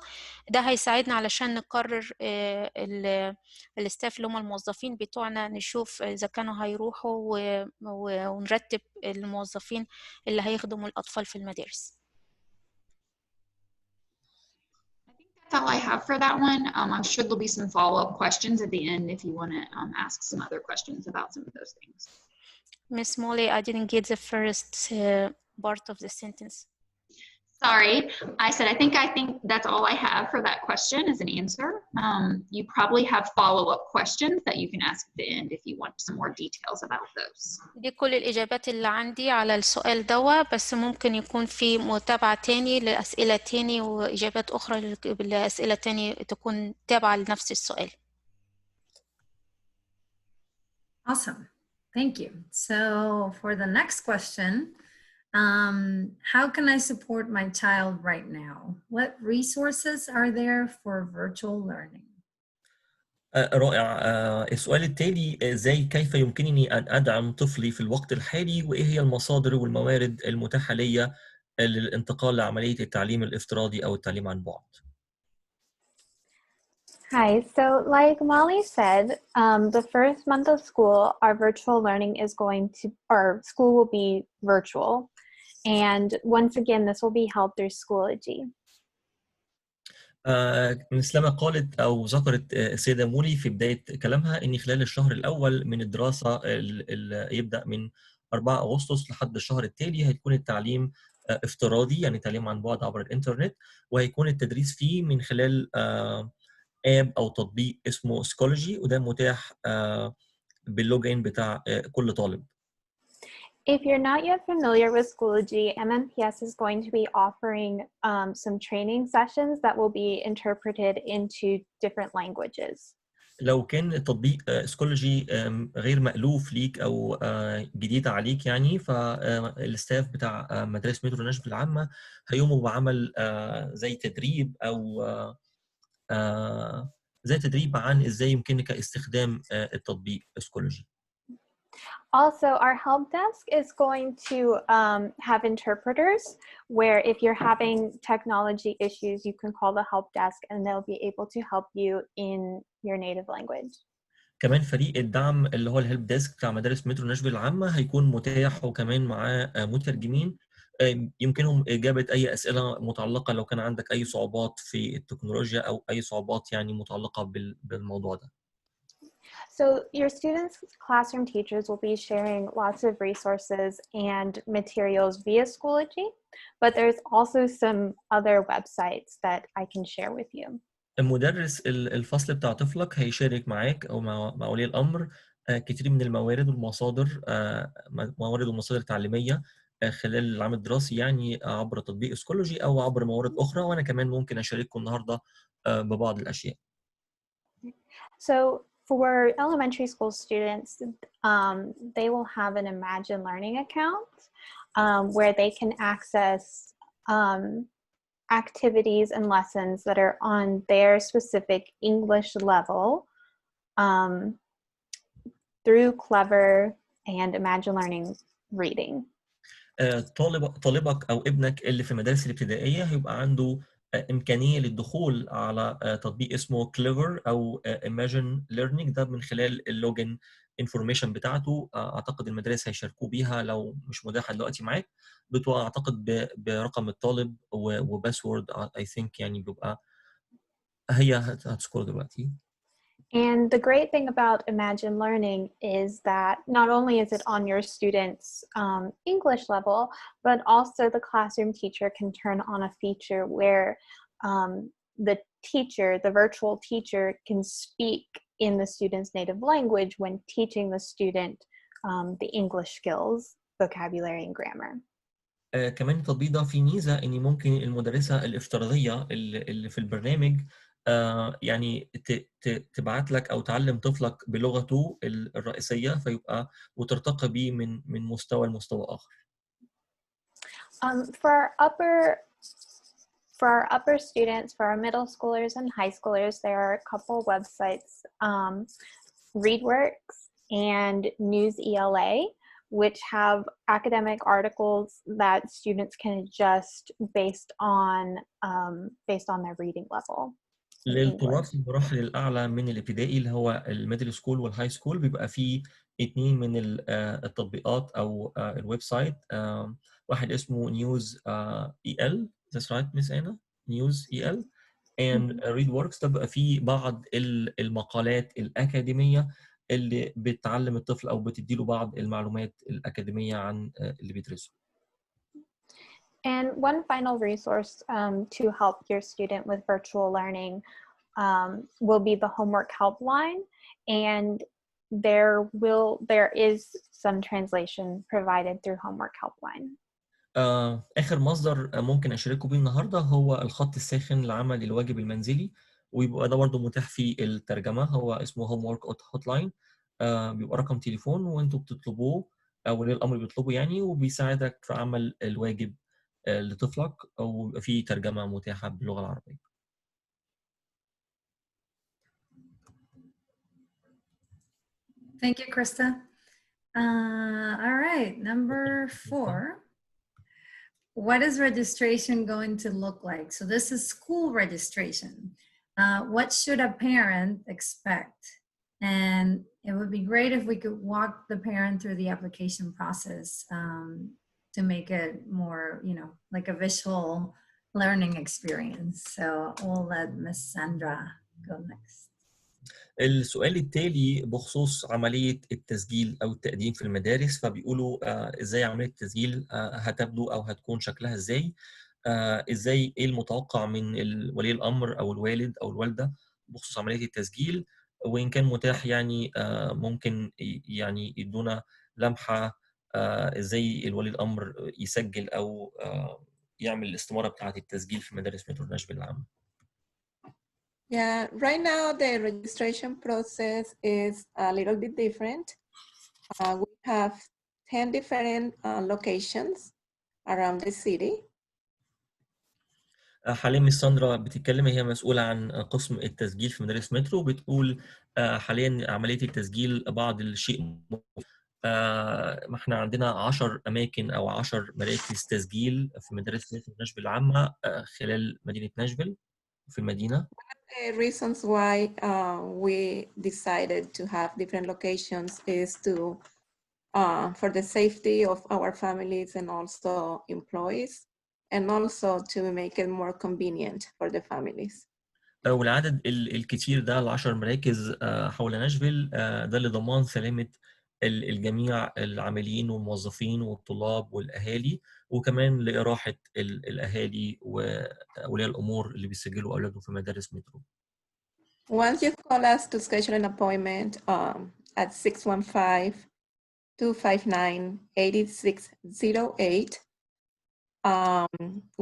ده هيساعدنا علشان نقرر الاستاف اللي هم الموظفين بتوعنا، نشوف إذا كانوا هيروحوا ونرتب الموظفين اللي هيخدموا الأطفال في المدارس. That's all I have for that one. I'm sure there'll be some follow-up questions at the end if you want to ask some other questions about some of those things. Miss Molly, I didn't get the first part of the sentence. Sorry, I said I think that's all I have for that question as an answer. You probably have follow-up questions that you can ask at the end if you want some more details about those. دي كل الإجابات اللي عندي على السؤال دوا، بس ممكن يكون في متابعة تاني لأسئلة تاني وإجابات أخرى لأسئلة تاني تكون تابعة لنفس السؤال. Awesome. Thank you. So for the next question, how can I support my child right now? What resources are there for virtual learning? رائع. السؤال التالي: كيف يمكنني أن أدعم طفلي في الوقت الحالي، وإيه هي المصادر والموارد المتاحة لي للانتقال لعملية التعليم الافتراضي أو التعليم عن بعد. Hi, so like Molly said, the first month of school, our virtual learning is our school will be virtual. And once again, this will be held through Schoology. مثلما قالت أو ذكرت السيدة مولي في بداية كلامها إن خلال الشهر الأول من الدراسة يبدأ من 4 أغسطس لحد الشهر التالي هيكون التعليم افتراضي، يعني تعليم عن بعد عبر الإنترنت، وهيكون التدريس فيه من خلال آب أو تطبيق اسمه سكولوجي، وده متاح باللوجين بتاع كل طالب. If you're not yet familiar with Schoology, MNPS is going to be offering some training sessions that will be interpreted into different languages. لو كان التطبيق سكولوجي غير مألوف ليك أو جديد عليك يعني، فالستاف بتاع مدرسة مترو ناشفيل العامة هيقوموا بعمل زي تدريب أو زي تدريب عن إزاي يمكنك استخدام التطبيق سكولوجي. Also, our help desk is going to have interpreters where if you're having technology issues, you can call the help desk and they'll be able to help you in your native language. كمان فريق الدعم اللي هو الهيلب ديسك بتاع مدارس مترو ناشفيل العامة هيكون متاح، وكمان معاه مترجمين يمكنهم إجابة أي أسئلة متعلقة لو كان عندك أي صعوبات في التكنولوجيا أو أي صعوبات يعني متعلقة بالموضوع ده. So your students' classroom teachers will be sharing lots of resources and materials via Schoology, but there's also some other websites that I can share with you. المدرس الفصل بتاع طفلك هيشارك معاك أو مع ولي الأمر كتير من الموارد والمصادر، موارد ومصادر تعليمية خلال العام الدراسي يعني عبر تطبيق سكولوجي أو عبر موارد أخرى، وأنا كمان ممكن أشارككم النهاردة ببعض الأشياء. So for elementary school students, they will have an Imagine Learning account where they can access activities and lessons that are on their specific English level through Clever and Imagine Learning reading. طالبك أو ابنك اللي في المدارس الابتدائية هيبقى عنده إمكانية للدخول على تطبيق اسمه Clever أو Imagine Learning، ده من خلال اللوجن انفورميشن بتاعته. أعتقد المدارس هيشاركوا بيها لو مش متاحة دلوقتي معاك، بتبقى أعتقد برقم الطالب وباسورد I think يعني بيبقى هي هتذكره دلوقتي. And the great thing about Imagine Learning is that not only is it on your students' English level, but also the classroom teacher can turn on a feature where the teacher, the virtual teacher, can speak in the student's native language when teaching the student the English skills, vocabulary, and grammar. كمان التطبيق ده فيه ميزة إن ممكن المدرسة الافتراضية اللي في البرنامج يعني تبعت لك أو تعلم طفلك بلغته الرئيسية فيبقى وترتقي بيه من مستوى لمستوى آخر. For our upper students, for our middle schoolers and high schoolers, there are a couple websites, ReadWorks and News ELA, which have academic articles that students can adjust based on their reading level. للطلاب في المراحل الأعلى من الابتدائي اللي هو الميدل سكول والهاي سكول بيبقى فيه 2 من التطبيقات أو الويب سايت، واحد اسمه نيوز EL. That's right, Miss Anna? News EL and ReadWorks. ده بيبقى فيه بعض المقالات الأكاديمية اللي بتعلم الطفل أو بتديله بعض المعلومات الأكاديمية عن اللي بيدرسه. And one final resource to help your student with virtual learning will be the homework helpline, and there is some translation provided through homework helpline. آخر مصدر ممكن أشاركه بيه النهاردة هو الخط الساخن لعمل الواجب المنزلي، ويبقى ده برضه متاح في الترجمة. هو اسمه homework hotline، بيبقى رقم تليفون وانتوا بتطلبوه أو ولي الأمر بيطلبه يعني، وبيساعدك في عمل الواجب لطفلك، أو يبقى فيه ترجمة متاحة باللغة العربية. Thank you, Krista. All right, number 4. what is registration going to look like? So this is school registration. What should a parent expect? And it would be great if we could walk the parent through the application process to make it more, you know, like a visual learning experience. So we'll let Miss Sandra go next. السؤال التالي بخصوص عملية التسجيل أو التقديم في المدارس، فبيقولوا إزاي عملية التسجيل هتبدو أو هتكون شكلها إزاي، إزاي إيه المتوقع من ولي الأمر أو الوالد أو الوالدة بخصوص عملية التسجيل، وإن كان متاح يعني ممكن يعني يدونا لمحة إزاي الولي الأمر يسجل أو يعمل الاستمارة بتاعة التسجيل في مدارس مترو ناشفيل العامة. Yeah, right now the registration process is a little bit different. We have 10 different locations around the city. حاليا مس ساندرا بتتكلم، هي مسؤولة عن قسم التسجيل في مدارس مترو، بتقول حاليا عملية التسجيل بعض الشيء ما احنا عندنا 10 أماكن أو 10 مراكز تسجيل في مدارس مترو ناشفيل العامة خلال مدينة ناشفيل في المدينة. The reasons why we decided to have different locations is to for the safety of our families and also employees, and also to make it more convenient for the families. والعدد الكتير ده ال10 مراكز حول ناشفيل ده لضمان سلامة الجميع، العاملين والموظفين والطلاب والأهالي، وكمان لإراحة الأهالي وأولياء الأمور اللي بيسجلوا أولادهم في مدارس مترو. Once you call us to schedule an appointment at 615-259-8608,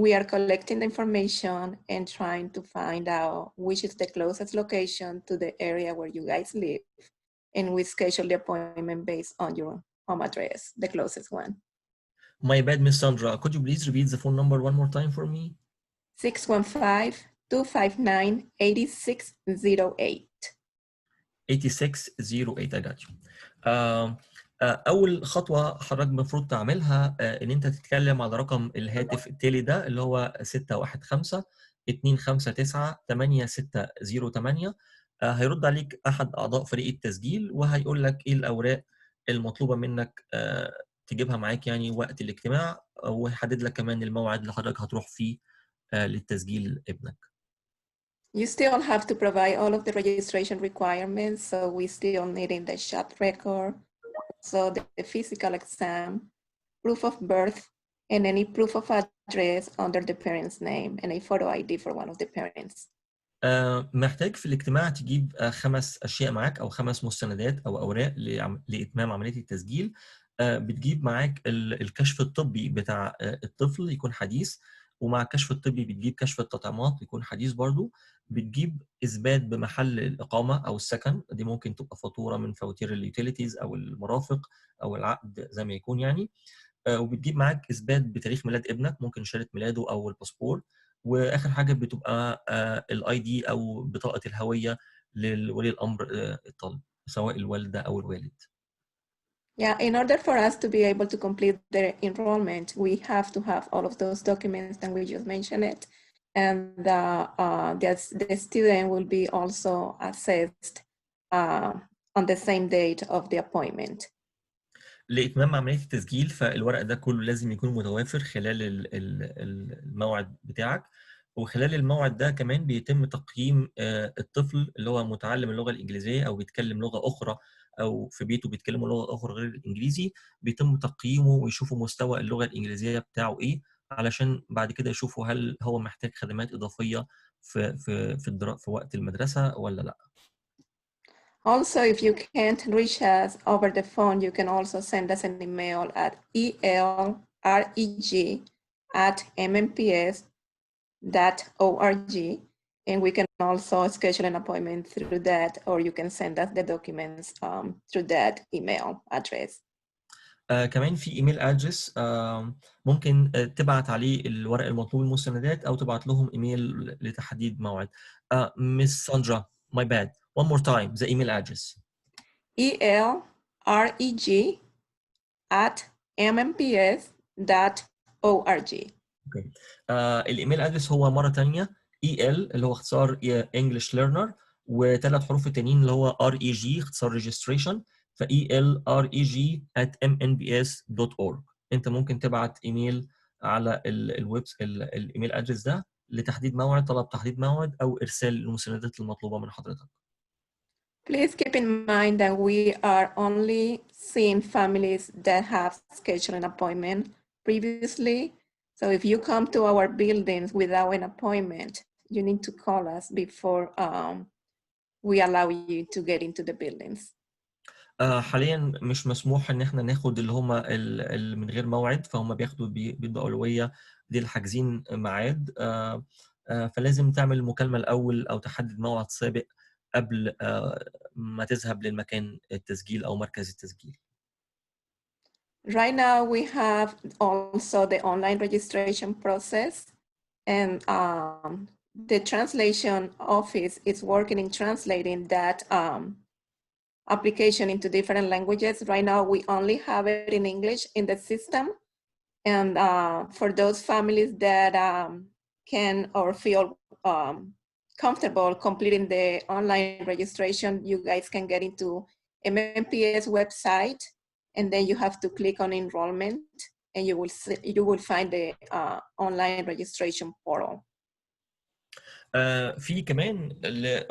we are collecting the information and trying to find out which is the closest location to the area where you guys live, and we schedule the appointment based on your home address, the closest one. My bad, Miss Sandra. Could you please repeat the phone number one more time for me? 615-259-8608. 8608. I got you. أول خطوة حضرتك المفروض تعملها إن أنت تتكلم على رقم الهاتف التالي ده اللي هو 615-259-8608. هيرد عليك أحد أعضاء فريق التسجيل وهيقول لك إيه الأوراق المطلوبة منك تجيبها معاك يعني وقت الاجتماع، ويحدد لك كمان الموعد اللي حضرتك هتروح فيه للتسجيل ابنك. You still have to provide all of the registration requirements, so we still needing the shot record, so the physical exam, proof of birth, and any proof of address under the parent's name, and a photo ID for one of the parents. محتاج في الاجتماع تجيب 5 أشياء معاك أو 5 مستندات أو أوراق لإتمام عملية التسجيل. بتجيب معاك الكشف الطبي بتاع الطفل يكون حديث، ومع الكشف الطبي بتجيب كشف التطعيمات يكون حديث برضو، بتجيب إثبات بمحل الإقامة أو السكن، دي ممكن تبقى فاتورة من فواتير اليوتيليتيز أو المرافق أو العقد زي ما يكون يعني، وبتجيب معاك إثبات بتاريخ ميلاد ابنك، ممكن شهادة ميلاده أو الباسبور، واخر حاجه بتبقى الاي دي او بطاقه الهويه لولي الامر الطالب سواء الوالده او الوالد. Yeah, in order for us to be able to complete the enrollment, we have to have all of those documents and we just mentioned it, and the student will be also assessed on the same date of the appointment. لإتمام عملية التسجيل فالورق ده كله لازم يكون متوافر خلال الموعد بتاعك، وخلال الموعد ده كمان بيتم تقييم الطفل اللي هو متعلم اللغة الإنجليزية أو بيتكلم لغة أخرى أو في بيته بيتكلموا لغة أخرى غير الإنجليزي، بيتم تقييمه ويشوفوا مستوى اللغة الإنجليزية بتاعه إيه، علشان بعد كده يشوفوا هل هو محتاج خدمات إضافية في وقت المدرسة ولا لأ. Also, if you can't reach us over the phone, you can also send us an email at elreg@mnps.org, and we can also schedule an appointment through that, or you can send us the documents through that email address. كمان في ايميل ادرس ممكن تبعت عليه الورق المطلوب المستندات او تبعت لهم ايميل لتحديد موعد. مس ساندرا, my bad. One more time, the email address. elreg@mnps.org. اوكي. الايميل ادرس هو مره ثانيه EL اللي هو اختصار English Learner، وثلاث حروف التانيين اللي هو REG اختصار Registration، ف elreg@mnps.org. انت ممكن تبعت ايميل على الايميل ادرس ده لتحديد موعد، طلب تحديد موعد او ارسال المساندات المطلوبه من حضرتك. Please keep in mind that we are only seeing families that have scheduled an appointment previously. So if you come to our buildings without an appointment, you need to call us before we allow you to get into the buildings. حاليا مش مسموح ان احنا ناخد اللي هم من غير موعد، فهم بيدوا اولويه للحاجزين ميعاد. فلازم تعمل المكالمه الاول او تحدد موعد سابق قبل ما تذهب للمكان التسجيل او مركز التسجيل. Right now we have also the online registration process, and the translation office is working in translating that application into different languages. Right now we only have it in English in the system, and for those families that can or feel comfortable completing the online registration, you guys can get into MNPS website, and then you have to click on enrollment, and you will find the online registration portal. في كمان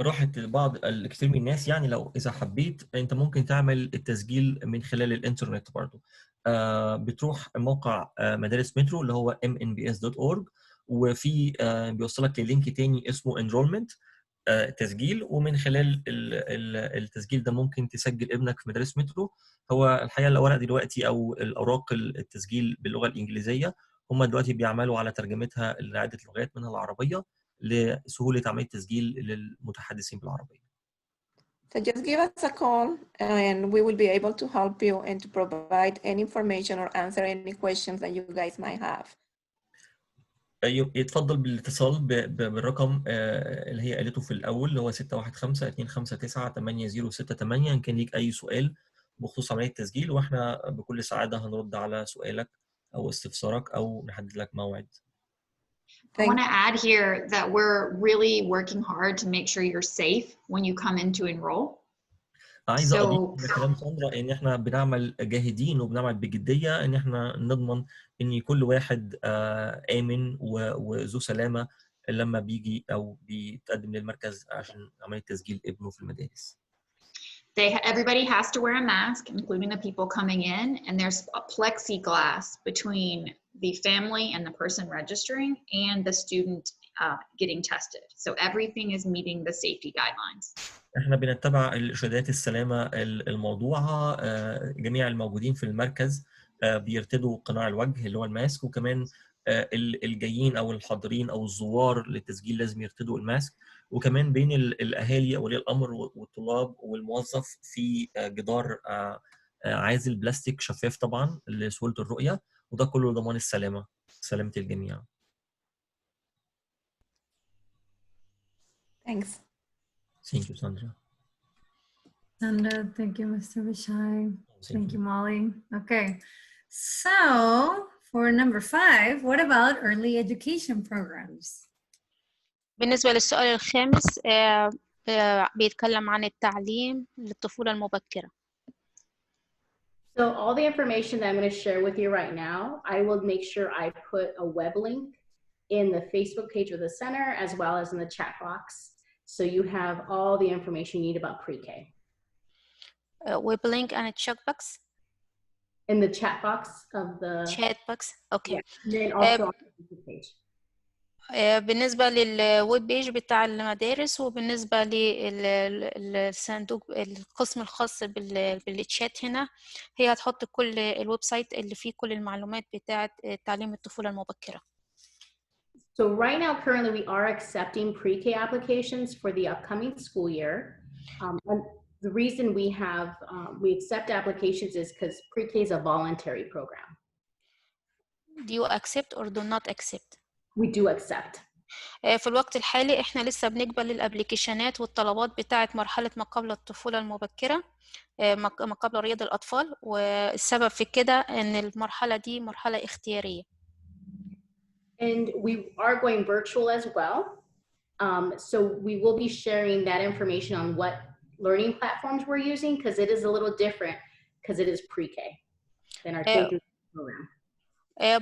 راحة لبعض الكثير من الناس، يعني لو إذا حبيت أنت ممكن تعمل التسجيل من خلال الإنترنت برضو. بتروح موقع مدارس مترو اللي هو MNPS.org، وفي بيوصلك للينك تاني اسمه enrollment تسجيل، ومن خلال التسجيل ده ممكن تسجل ابنك في مدارس مترو. هو الحقيقة الأوراق دلوقتي أو الأوراق التسجيل باللغة الإنجليزية هم دلوقتي بيعملوا على ترجمتها لعدة لغات منها العربية لسهولة عملية التسجيل للمتحدثين بالعربية. So just give us a call and we will be able to help you and to provide any information or answer any questions that you guys might have. يتفضل بالاتصال بالرقم اللي هي قالته في الأول اللي هو 615-259-8068 إن كان ليك أي سؤال بخصوص عملية التسجيل، وإحنا بكل سعادة هنرد على سؤالك أو استفسارك أو نحدد لك موعد. I want to add here that we're really working hard to make sure you're safe when you come in to enroll. عايز أضيف لكلام ساندرا إن إحنا بنعمل جاهدين وبنعمل بجدية إن إحنا نضمن إن كل واحد آمن وذو سلامة لما بيجي أو بيتقدم للمركز عشان عملية تسجيل ابنه في المدارس. Everybody has to wear a mask, including the people coming in, and there's a plexiglass between the family and the person registering and the student getting tested. So everything is meeting the safety guidelines. احنا بنتبع الارشادات السلامه الموضوعه. جميع الموجودين في المركز بيرتدوا قناع الوجه اللي هو الماسك، وكمان الجايين او الحاضرين او الزوار للتسجيل لازم يرتدوا الماسك، وكمان بين الاهالي اولياء الامر والطلاب والموظف في جدار عازل بلاستيك شفاف طبعا لسهوله الرؤيه، وده كله ضمان سلامه الجميع. Thanks. Thank you, Sandra. Sandra, thank you, Mr. Bishai. Thank you, Molly. Okay, so for number 5, what about early education programs? بالنسبة للسؤال الخامس بيتكلم عن التعليم للطفولة المبكرة. So all the information that I'm going to share with you right now, I will make sure I put a web link in the Facebook page of the center as well as in the chat box. So you have all the information you need about pre-K. Web link and a chat box? In the chat box of the... Chat box, okay. Yeah. Then also on the Facebook page. بالنسبة للويب بيج بتاع المدارس وبالنسبة للصندوق القسم الخاص بالتشات هنا، هي هتحط كل الويب سايت اللي فيه كل المعلومات بتاعة تعليم الطفولة المبكرة. So right now, currently, we are accepting pre-K applications for the upcoming school year. And the reason we accept applications is because pre-K is a voluntary program. Do you accept or do not accept? We do accept. في الوقت الحالي احنا لسه بنقبل الابليكيشنات والطلبات بتاعة مرحلة ما قبل الطفولة المبكرة، ما قبل رياض الأطفال، والسبب في كده ان المرحلة دي مرحلة اختيارية. And we are going virtual as well. So we will be sharing that information on what learning platforms we're using, because it is a little different because it is pre-K than our K through program.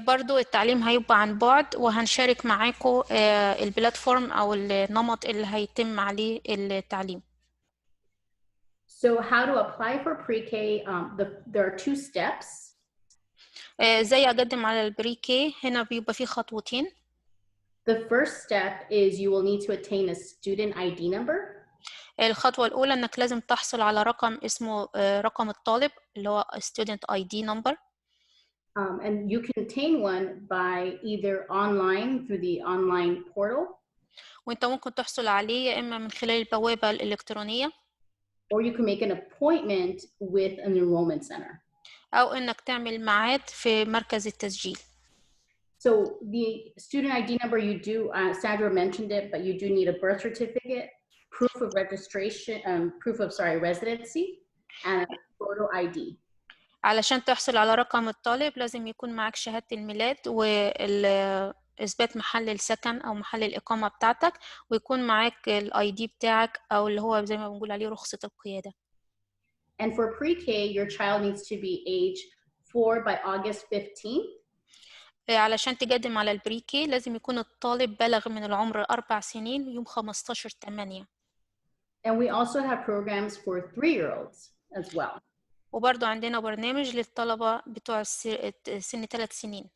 برضو التعليم هيبقى عن بعد، وهنشارك معاكم البلاتفورم أو النمط اللي هيتم عليه التعليم. So how to apply for pre-K, there are 2 steps. ازاي اقدم على البري كي؟ هنا بيبقى في خطوتين. The first step is you will need to attain a student ID number. الخطوة الأولى إنك لازم تحصل على رقم اسمه رقم الطالب اللي هو student ID number. And you can attain one by either online through the online portal. وانت ممكن تحصل عليه يا إما من خلال البوابة الإلكترونية. Or you can make an appointment with an enrollment center. أو إنك تعمل ميعاد في مركز التسجيل. So the student ID number you do, Sandra mentioned it, but you do need a birth certificate, proof of registration, residency, and a photo ID. علشان تحصل على رقم الطالب لازم يكون معك شهادة الميلاد وإثبات محل السكن أو محل الإقامة بتاعتك، ويكون معك الاي دي بتاعك أو اللي هو زي ما بنقول عليه رخصة القيادة. And for pre-K, your child needs to be age 4 by August 15th. علشان تقدم على البري كي لازم يكون الطالب بلغ من العمر 4 سنين يوم 15/8. And we also have programs for 3-year-olds as well. وبرضو عندنا برنامج للطلبة بتوع سن 3 سنين.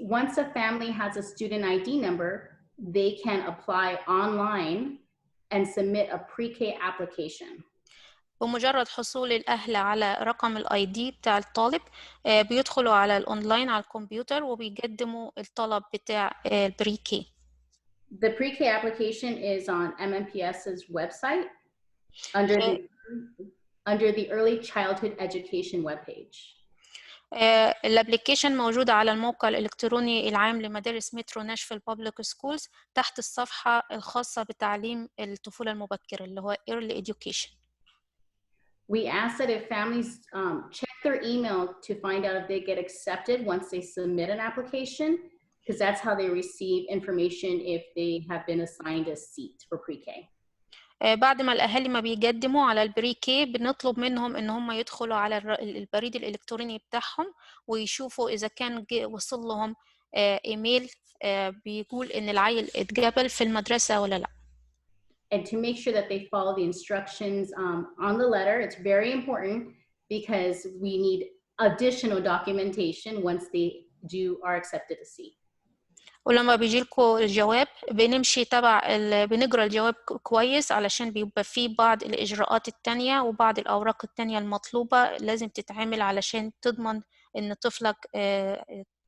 Once a family has a student ID number, they can apply online and submit a pre-K application. بمجرد حصول الأهل على رقم الاي دي بتاع الطالب بيدخلوا على الأونلاين على الكمبيوتر وبيقدموا الطلب بتاع البري كي. The pre-K application is on MNPS's website under the Early Childhood Education webpage. الابليكيشن موجودة على الموقع الإلكتروني العام لمدارس مترو ناشفيل بابليك سكولز تحت الصفحة الخاصة بتعليم الطفولة المبكرة اللي هو Early Education. We ask that if families check their email to find out if they get accepted once they submit an application, because that's how they receive information if they have been assigned a seat for pre-K. بعد ما الأهالي ما بيقدموا على البري كي بنطلب منهم إن هم يدخلوا على البريد الإلكتروني بتاعهم ويشوفوا إذا كان وصل لهم إيميل بيقول إن العيل اتقبل في المدرسة ولا لأ. And to make sure that they follow the instructions on the letter, it's very important because we need additional documentation once they are accepted a seat. ولما بيجي لكم الجواب بنمشي بنقرا الجواب كويس علشان بيبقى فيه بعض الإجراءات التانية وبعض الأوراق التانية المطلوبة لازم تتعمل علشان تضمن إن طفلك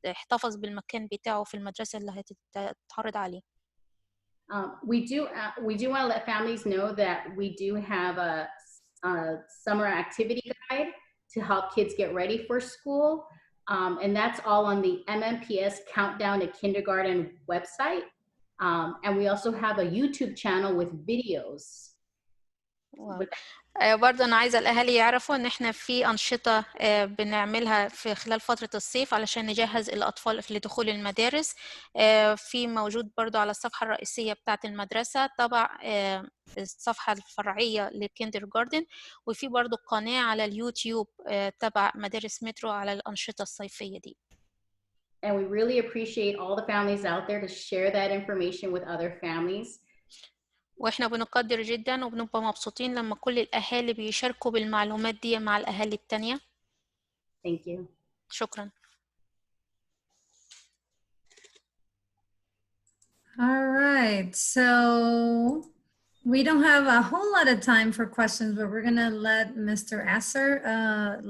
احتفظ بالمكان بتاعه في المدرسة اللي هتتعرض عليه. We do want to let families know that we do have a summer activity guide to help kids get ready for school. And that's all on the MNPS Countdown to Kindergarten website. And we also have a YouTube channel with videos. Wow. برضه أنا عايزة الأهالي يعرفوا إن إحنا في أنشطة بنعملها في خلال فترة الصيف علشان نجهز الأطفال لدخول المدارس. في موجود برضه على الصفحة الرئيسية بتاعة المدرسة تبع الصفحة الفرعية لكيندر جاردن، وفي برضه قناة على اليوتيوب تبع مدارس مترو على الأنشطة الصيفية دي. And we really appreciate all the families out there to share that information with other families. واحنا بنقدر جدا وبنبقى مبسوطين لما كل الأهالي بيشاركوا بالمعلومات دي مع الأهالي التانية. Thank you. شكرا. All right, so we don't have a whole lot of time for questions, but we're gonna let Mr. Asser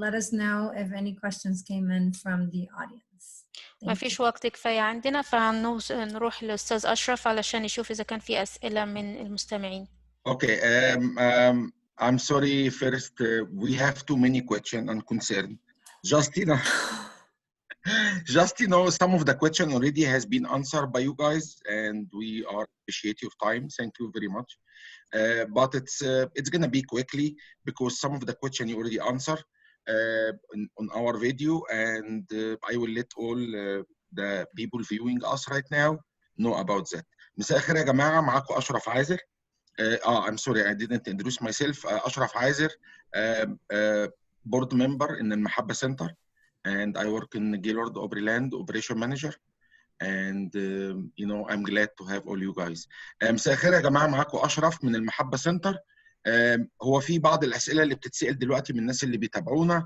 let us know if any questions came in from the audience. ما فيش وقت كفاية عندنا فنروح للأستاذ أشرف علشان يشوف إذا كان في أسئلة من المستمعين. Okay, I'm sorry. First, we have too many questions and concerns. Just some of the question already has been answered by you guys, and we are appreciate your time. Thank you very much. But it's gonna be quickly because some of the question you already answered on our video, and I will let all the people viewing us right now know about that. مساء الخير يا جماعة، معاكم أشرف عازر. I'm sorry, I didn't introduce myself. أشرف عازر, board member in Elmahaba Center, and I work in Gaylord Opryland, operation manager. And you know, I'm glad to have all you guys. مساء الخير يا جماعة، معاكم أشرف من المحبة سنتر. هو في بعض الأسئلة اللي بتتسأل دلوقتي من الناس اللي بيتابعونا،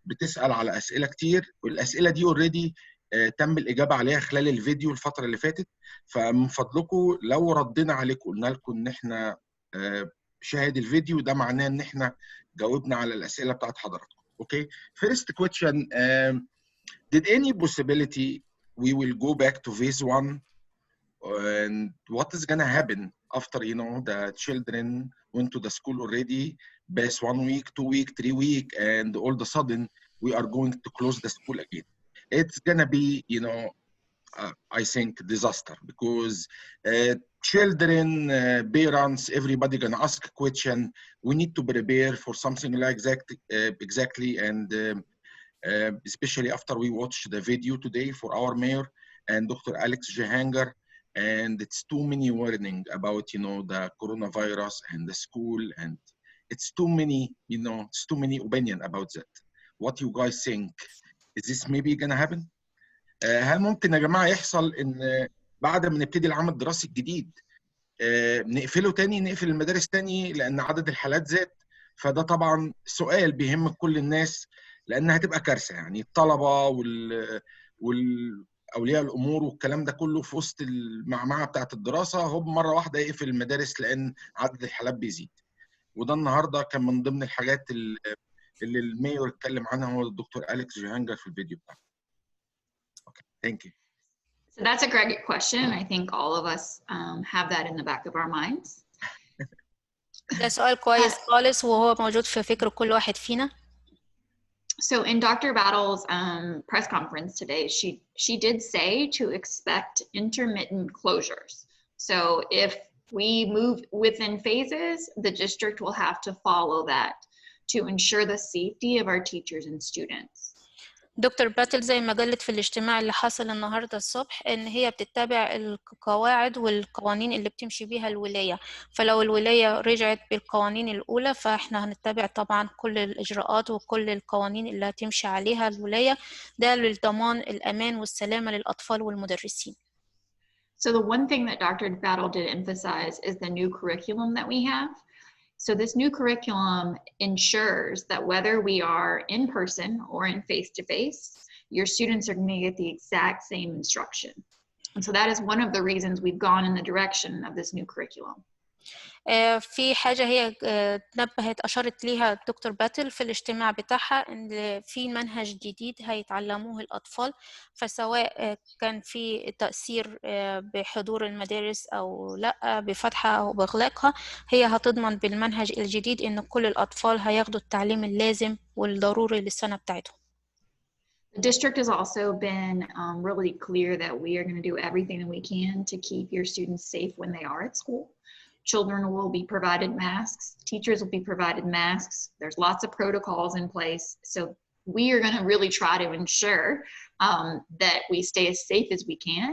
بتسأل على أسئلة كتير، والأسئلة دي already تم الإجابة عليها خلال الفيديو الفترة اللي فاتت. فمن فضلكم لو ردينا عليكم قلنا لكم إن إحنا شاهد الفيديو، ده معناه إن إحنا جاوبنا على الأسئلة بتاعت حضراتكم. Okay. First question, did any possibility we will go back to phase 1, and what is gonna happen after, you know, the children went to the school already, past 1 week, 2 week, 3 week, and all of a sudden we are going to close the school again? It's gonna be, you know, I think disaster, because children, parents, everybody gonna ask a question. We need to prepare for something like that exactly, and especially after we watched the video today for our mayor and Dr. Alex Jehanger, and it's too many warning about, you know, the coronavirus and the school, and it's too many, you know, it's too many opinion about that. What you guys think? Is this maybe gonna happen? هل ممكن يا جماعة يحصل إن بعد ما نبتدي العام الدراسي الجديد نقفله تاني، نقفل المدارس تاني لأن عدد الحالات زاد؟ فده طبعا سؤال بيهم كل الناس، لأنها هتبقى كارثة. يعني الطلبة والأولياء الأمور والكلام ده كله في وسط المعمعة بتاعت الدراسة، هو مرة واحدة يقفل المدارس لأن عدد الحالات بيزيد. وده النهاردة كان من ضمن الحاجات اللي المايور اتكلم عنها هو الدكتور أليكس جيهانجر في الفيديو بتاعه. Okay, thank you. So that's a great question. I think all of us have that in the back of our minds. ده سؤال كويس خالص وهو موجود في فكر كل واحد فينا. So in Dr. Battle's press conference today, she did say to expect intermittent closures. So if we move within phases, the district will have to follow that to ensure the safety of our teachers and students. دكتور باتل زي ما قالت في الاجتماع اللي حصل النهارده الصبح ان هي بتتبع القواعد والقوانين اللي بتمشي بيها الولايه، فلو الولايه رجعت بالقوانين الاولى فاحنا هنتبع طبعا كل الاجراءات وكل القوانين اللي هتمشي عليها الولايه، ده للضمان الامان والسلامه للاطفال والمدرسين. So the one thing that Dr. Battle did emphasize is the new curriculum that we have. So this new curriculum ensures that whether we are in person or in face-to-face, your students are going to get the exact same instruction. And so that is one of the reasons we've gone in the direction of this new curriculum. في حاجة هي نبهت أشارت ليها الدكتور باتل في الاجتماع بتاعها إن في منهج جديد هيتعلموه الأطفال، فسواء كان في تأثير بحضور المدارس أو لا بفتحها أو بإغلاقها، هي هتضمن بالمنهج الجديد إن كل الأطفال هياخدوا التعليم اللازم والضروري للسنة بتاعتهم. The district has also been really clear that we are going to do everything that we can to keep your students safe when they are at school. Children will be provided masks, teachers will be provided masks. There's lots of protocols in place. So we are going to really try to ensure that we stay as safe as we can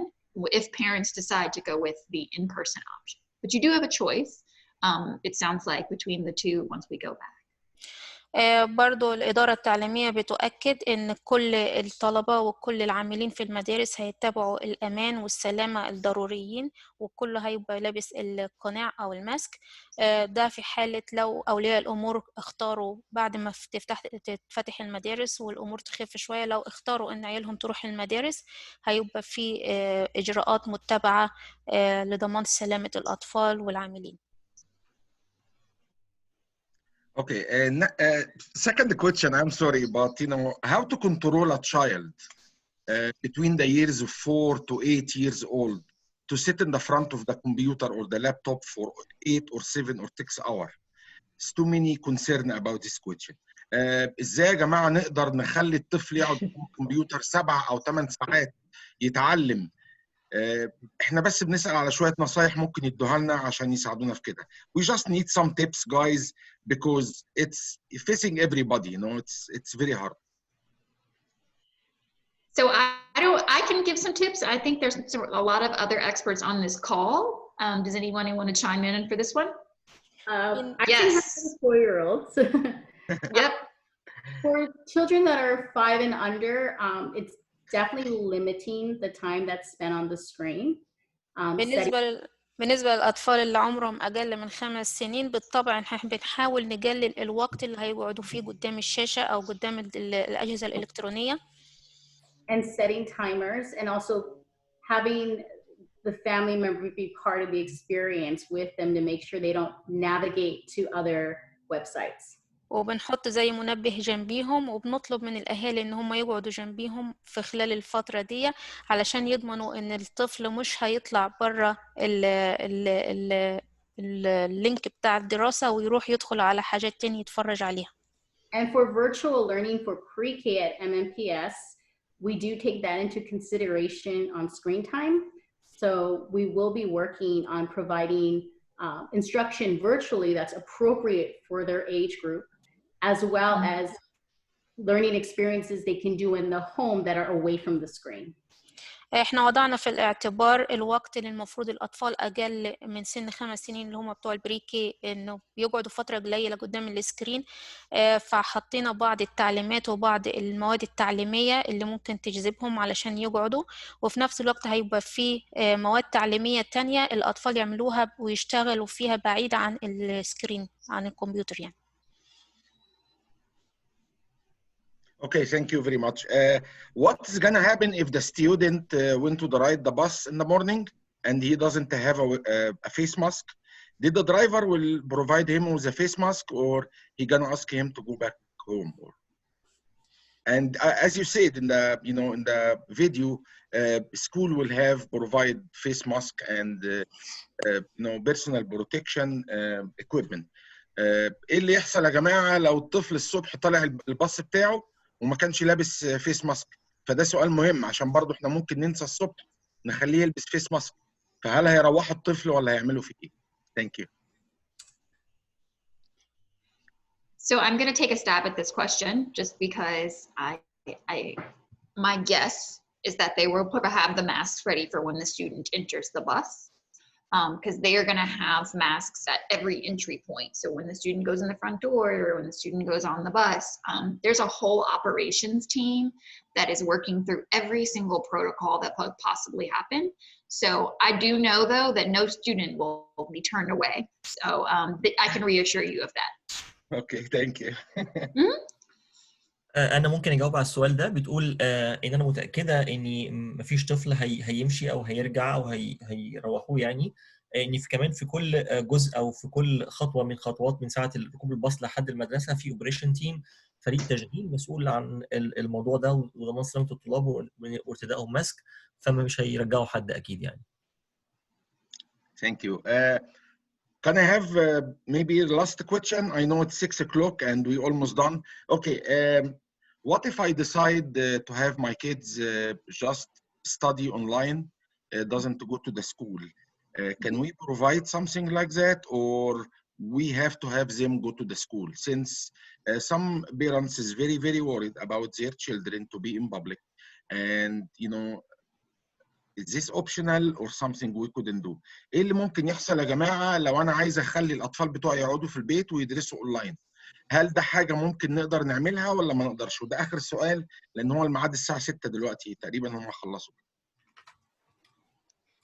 if parents decide to go with the in-person option. But you do have a choice, it sounds like, between the two once we go back. برضو الإدارة التعليمية بتؤكد إن كل الطلبة وكل العاملين في المدارس هيتبعوا الأمان والسلامة الضروريين، وكله هيبقى لابس القناع أو الماسك. ده في حالة لو أولياء الأمور اختاروا بعد ما تفتح المدارس والأمور تخف شوية، لو اختاروا إن عيالهم تروح المدارس هيبقى في إجراءات متبعة لضمان سلامة الأطفال والعاملين. Okay, and second question, I'm sorry, but you know, how to control a child between the years of 4 to 8 years old to sit in the front of the computer or the laptop for 8 or 7 or 6 hours? It's too many concern about this question. ازاي يا جماعة نقدر نخلي الطفل يقعد قدام الكمبيوتر 7 أو 8 ساعات يتعلم؟ احنا بس بنسأل على شوية نصايح ممكن يدوها لنا عشان يساعدونا في كده. We just need some tips, guys, because it's facing everybody, you know, it's very hard. So I can give some tips. I think there's a lot of other experts on this call. Does anyone want to chime in for this one? I yes. have 4-year-olds. Yep. For children that are 5 and under, it's definitely limiting the time that's spent on the screen. بالنسبة للأطفال اللي عمرهم أقل من 5 سنين بالطبع إحنا بنحاول نقلل الوقت اللي هيقعدوا فيه قدام الشاشة أو قدام الأجهزة الإلكترونية. And setting timers and also having the family member be part of the experience with them to make sure they don't navigate to other websites. وبنحط زي منبه جنبيهم وبنطلب من الأهالي إن هم يقعدوا جنبيهم في خلال الفترة دي علشان يضمنوا إن الطفل مش هيطلع برا اللينك بتاع الدراسة ويروح يدخل على حاجات تانية يتفرج عليها. And for virtual learning for pre-K at MNPS, we do take that into consideration on screen time. So we will be working on providing instruction virtually that's appropriate for their age group, as well as learning experiences they can do in the home that are away from the screen. احنا وضعنا في الاعتبار الوقت اللي المفروض الأطفال أقل من سن 5 سنين اللي هم بتوع البريكي إنه بيقعدوا فترة قليلة قدام السكرين، فحطينا بعض التعليمات وبعض المواد التعليمية اللي ممكن تجذبهم علشان يقعدوا، وفي نفس الوقت هيبقى في مواد تعليمية تانية الأطفال يعملوها ويشتغلوا فيها بعيد عن السكرين عن الكمبيوتر يعني. Okay, thank you very much. What's gonna happen if the student went to ride the bus in the morning and he doesn't have a face mask? Did the driver will provide him with a face mask, or he gonna ask him to go back home? And as you said in the in the video, school will have provide face mask and personal protection equipment. ايه اللي يحصل يا جماعه لو الطفل الصبح طالع الباص بتاعه وما كانش لابس فيس ماسك؟ فده سؤال مهم عشان برضو احنا ممكن ننسى الصبح نخليه يلبس فيس ماسك، فهل هيروحوا الطفل ولا هيعملوا فيه ايه؟ Thank you. So I'm going to take a stab at this question just because my guess is that they will have the masks ready for when the student enters the bus. Because they are going to have masks at every entry point. So when the student goes in the front door or when the student goes on the bus, there's a whole operations team that is working through every single protocol that could possibly happen. So I do know, though, that no student will be turned away. So I can reassure you of that. Okay, thank you. أنا ممكن أجاوب على السؤال ده. بتقول إن أنا متأكدة إن مفيش طفل هيمشي أو هيرجع أو هيروحوه، يعني إن كمان في كل جزء أو في كل خطوة من خطوات من ساعة ركوب الباص لحد المدرسة في أوبريشن تيم، فريق تشغيل مسؤول عن الموضوع ده وضمان سلامة الطلاب وارتدائهم ماسك، فما مش هيرجعوا حد أكيد يعني. Thank you. Can I have maybe the last question? I know it's 6 o'clock and we almost done. Okay. What if I decide to have my kids just study online, doesn't go to the school? Can we provide something like that, or we have to have them go to the school? Since some parents is very, very worried about their children to be in public, and is this optional or something we couldn't do? ايه اللي ممكن يحصل يا جماعه لو انا عايز اخلي الاطفال بتوعي يقعدوا في البيت ويدرسوا اونلاين؟ هل ده حاجه ممكن نقدر نعملها ولا ما نقدرش؟ وده اخر سؤال لان هو الميعاد الساعه 6 دلوقتي تقريبا هم خلصوا.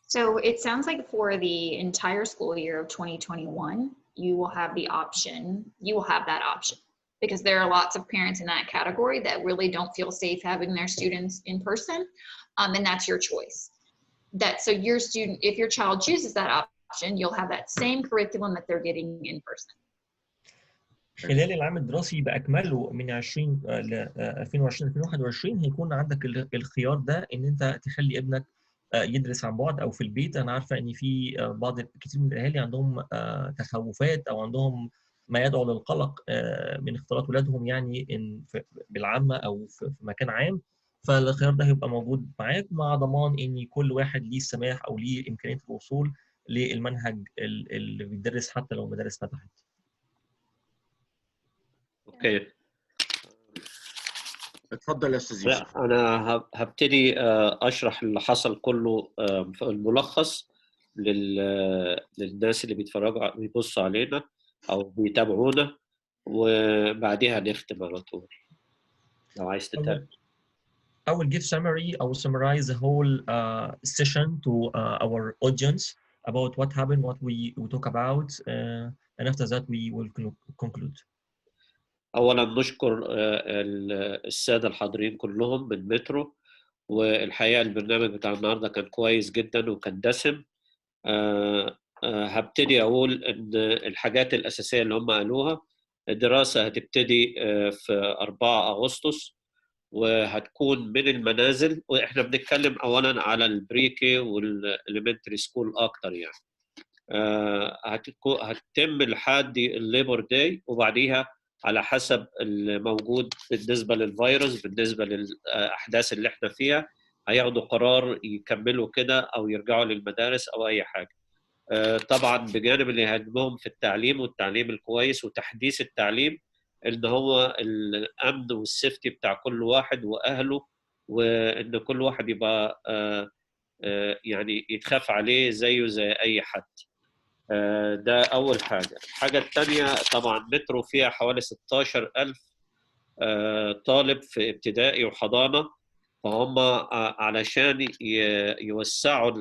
So it sounds like for the entire school year of 2021, you will have the option. You will have that option because there are lots of parents in that category that really don't feel safe having their students in person, and that's your choice. So your student, if your child chooses that option, you'll have that same curriculum that they're getting in person. خلال العام الدراسي بأكمله من 20 ل 2020-2021 هيكون عندك الخيار ده ان انت تخلي ابنك يدرس عن بعد او في البيت. انا عارفه ان في كتير من الاهالي عندهم تخوفات او عندهم ما يدعو للقلق من اختلاط ولادهم يعني بالعامه او في مكان عام، فالخيار ده هيبقى موجود معاك مع ضمان ان كل واحد ليه السماح او ليه امكانيه الوصول للمنهج اللي بيدرس حتى لو المدارس فتحت. اوكي. اتفضل يا استاذ يوسف. لا، انا هبتدي اشرح اللي حصل كله في الملخص للناس اللي بيبصوا علينا او بيتابعونا، وبعديها نختم على طول لو عايز تتابع. I will give summary. I will summarize the whole session to our audience about what happened, what we talk about, and after that we will conclude. اولا نشكر الساده الحاضرين كلهم من مترو، والحقيقه البرنامج بتاع النهارده كان كويس جدا وكان دسم. هبتدي اقول ان الحاجات الاساسيه اللي هم قالوها: الدراسه هتبتدي في 4 أغسطس وهتكون من المنازل، واحنا بنتكلم اولا على البريكي والاليمنتري سكول اكتر يعني. هتتم لحد الليبر داي، وبعديها على حسب الموجود بالنسبه للفيروس، بالنسبه للاحداث اللي احنا فيها، هياخدوا قرار يكملوا كده او يرجعوا للمدارس او اي حاجه. طبعا بجانب اللي يهمهم في التعليم والتعليم الكويس وتحديث التعليم، ان هو الامن والسيفتي بتاع كل واحد واهله، وان كل واحد يبقى يعني يتخاف عليه زيه زي اي حد. ده اول حاجه. الحاجه الثانيه، طبعا مترو فيها حوالي 16,000 طالب في ابتدائي وحضانه، فهم علشان يوسعوا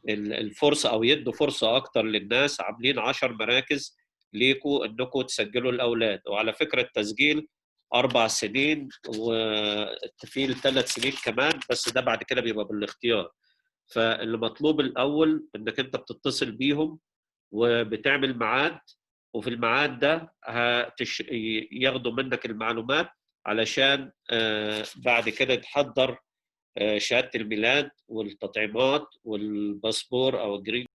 الفرصه او يدوا فرصه اكتر للناس، عاملين 10 مراكز ليكوا انكم تسجلوا الاولاد. وعلى فكره التسجيل 4 سنين وفي 3 سنين كمان، بس ده بعد كده بيبقى بالاختيار. فاللي مطلوب الاول انك انت بتتصل بيهم وبتعمل ميعاد، وفي الميعاد ده ياخدوا منك المعلومات علشان بعد كده تحضر شهادة الميلاد والتطعيمات والباسبور أو الجرين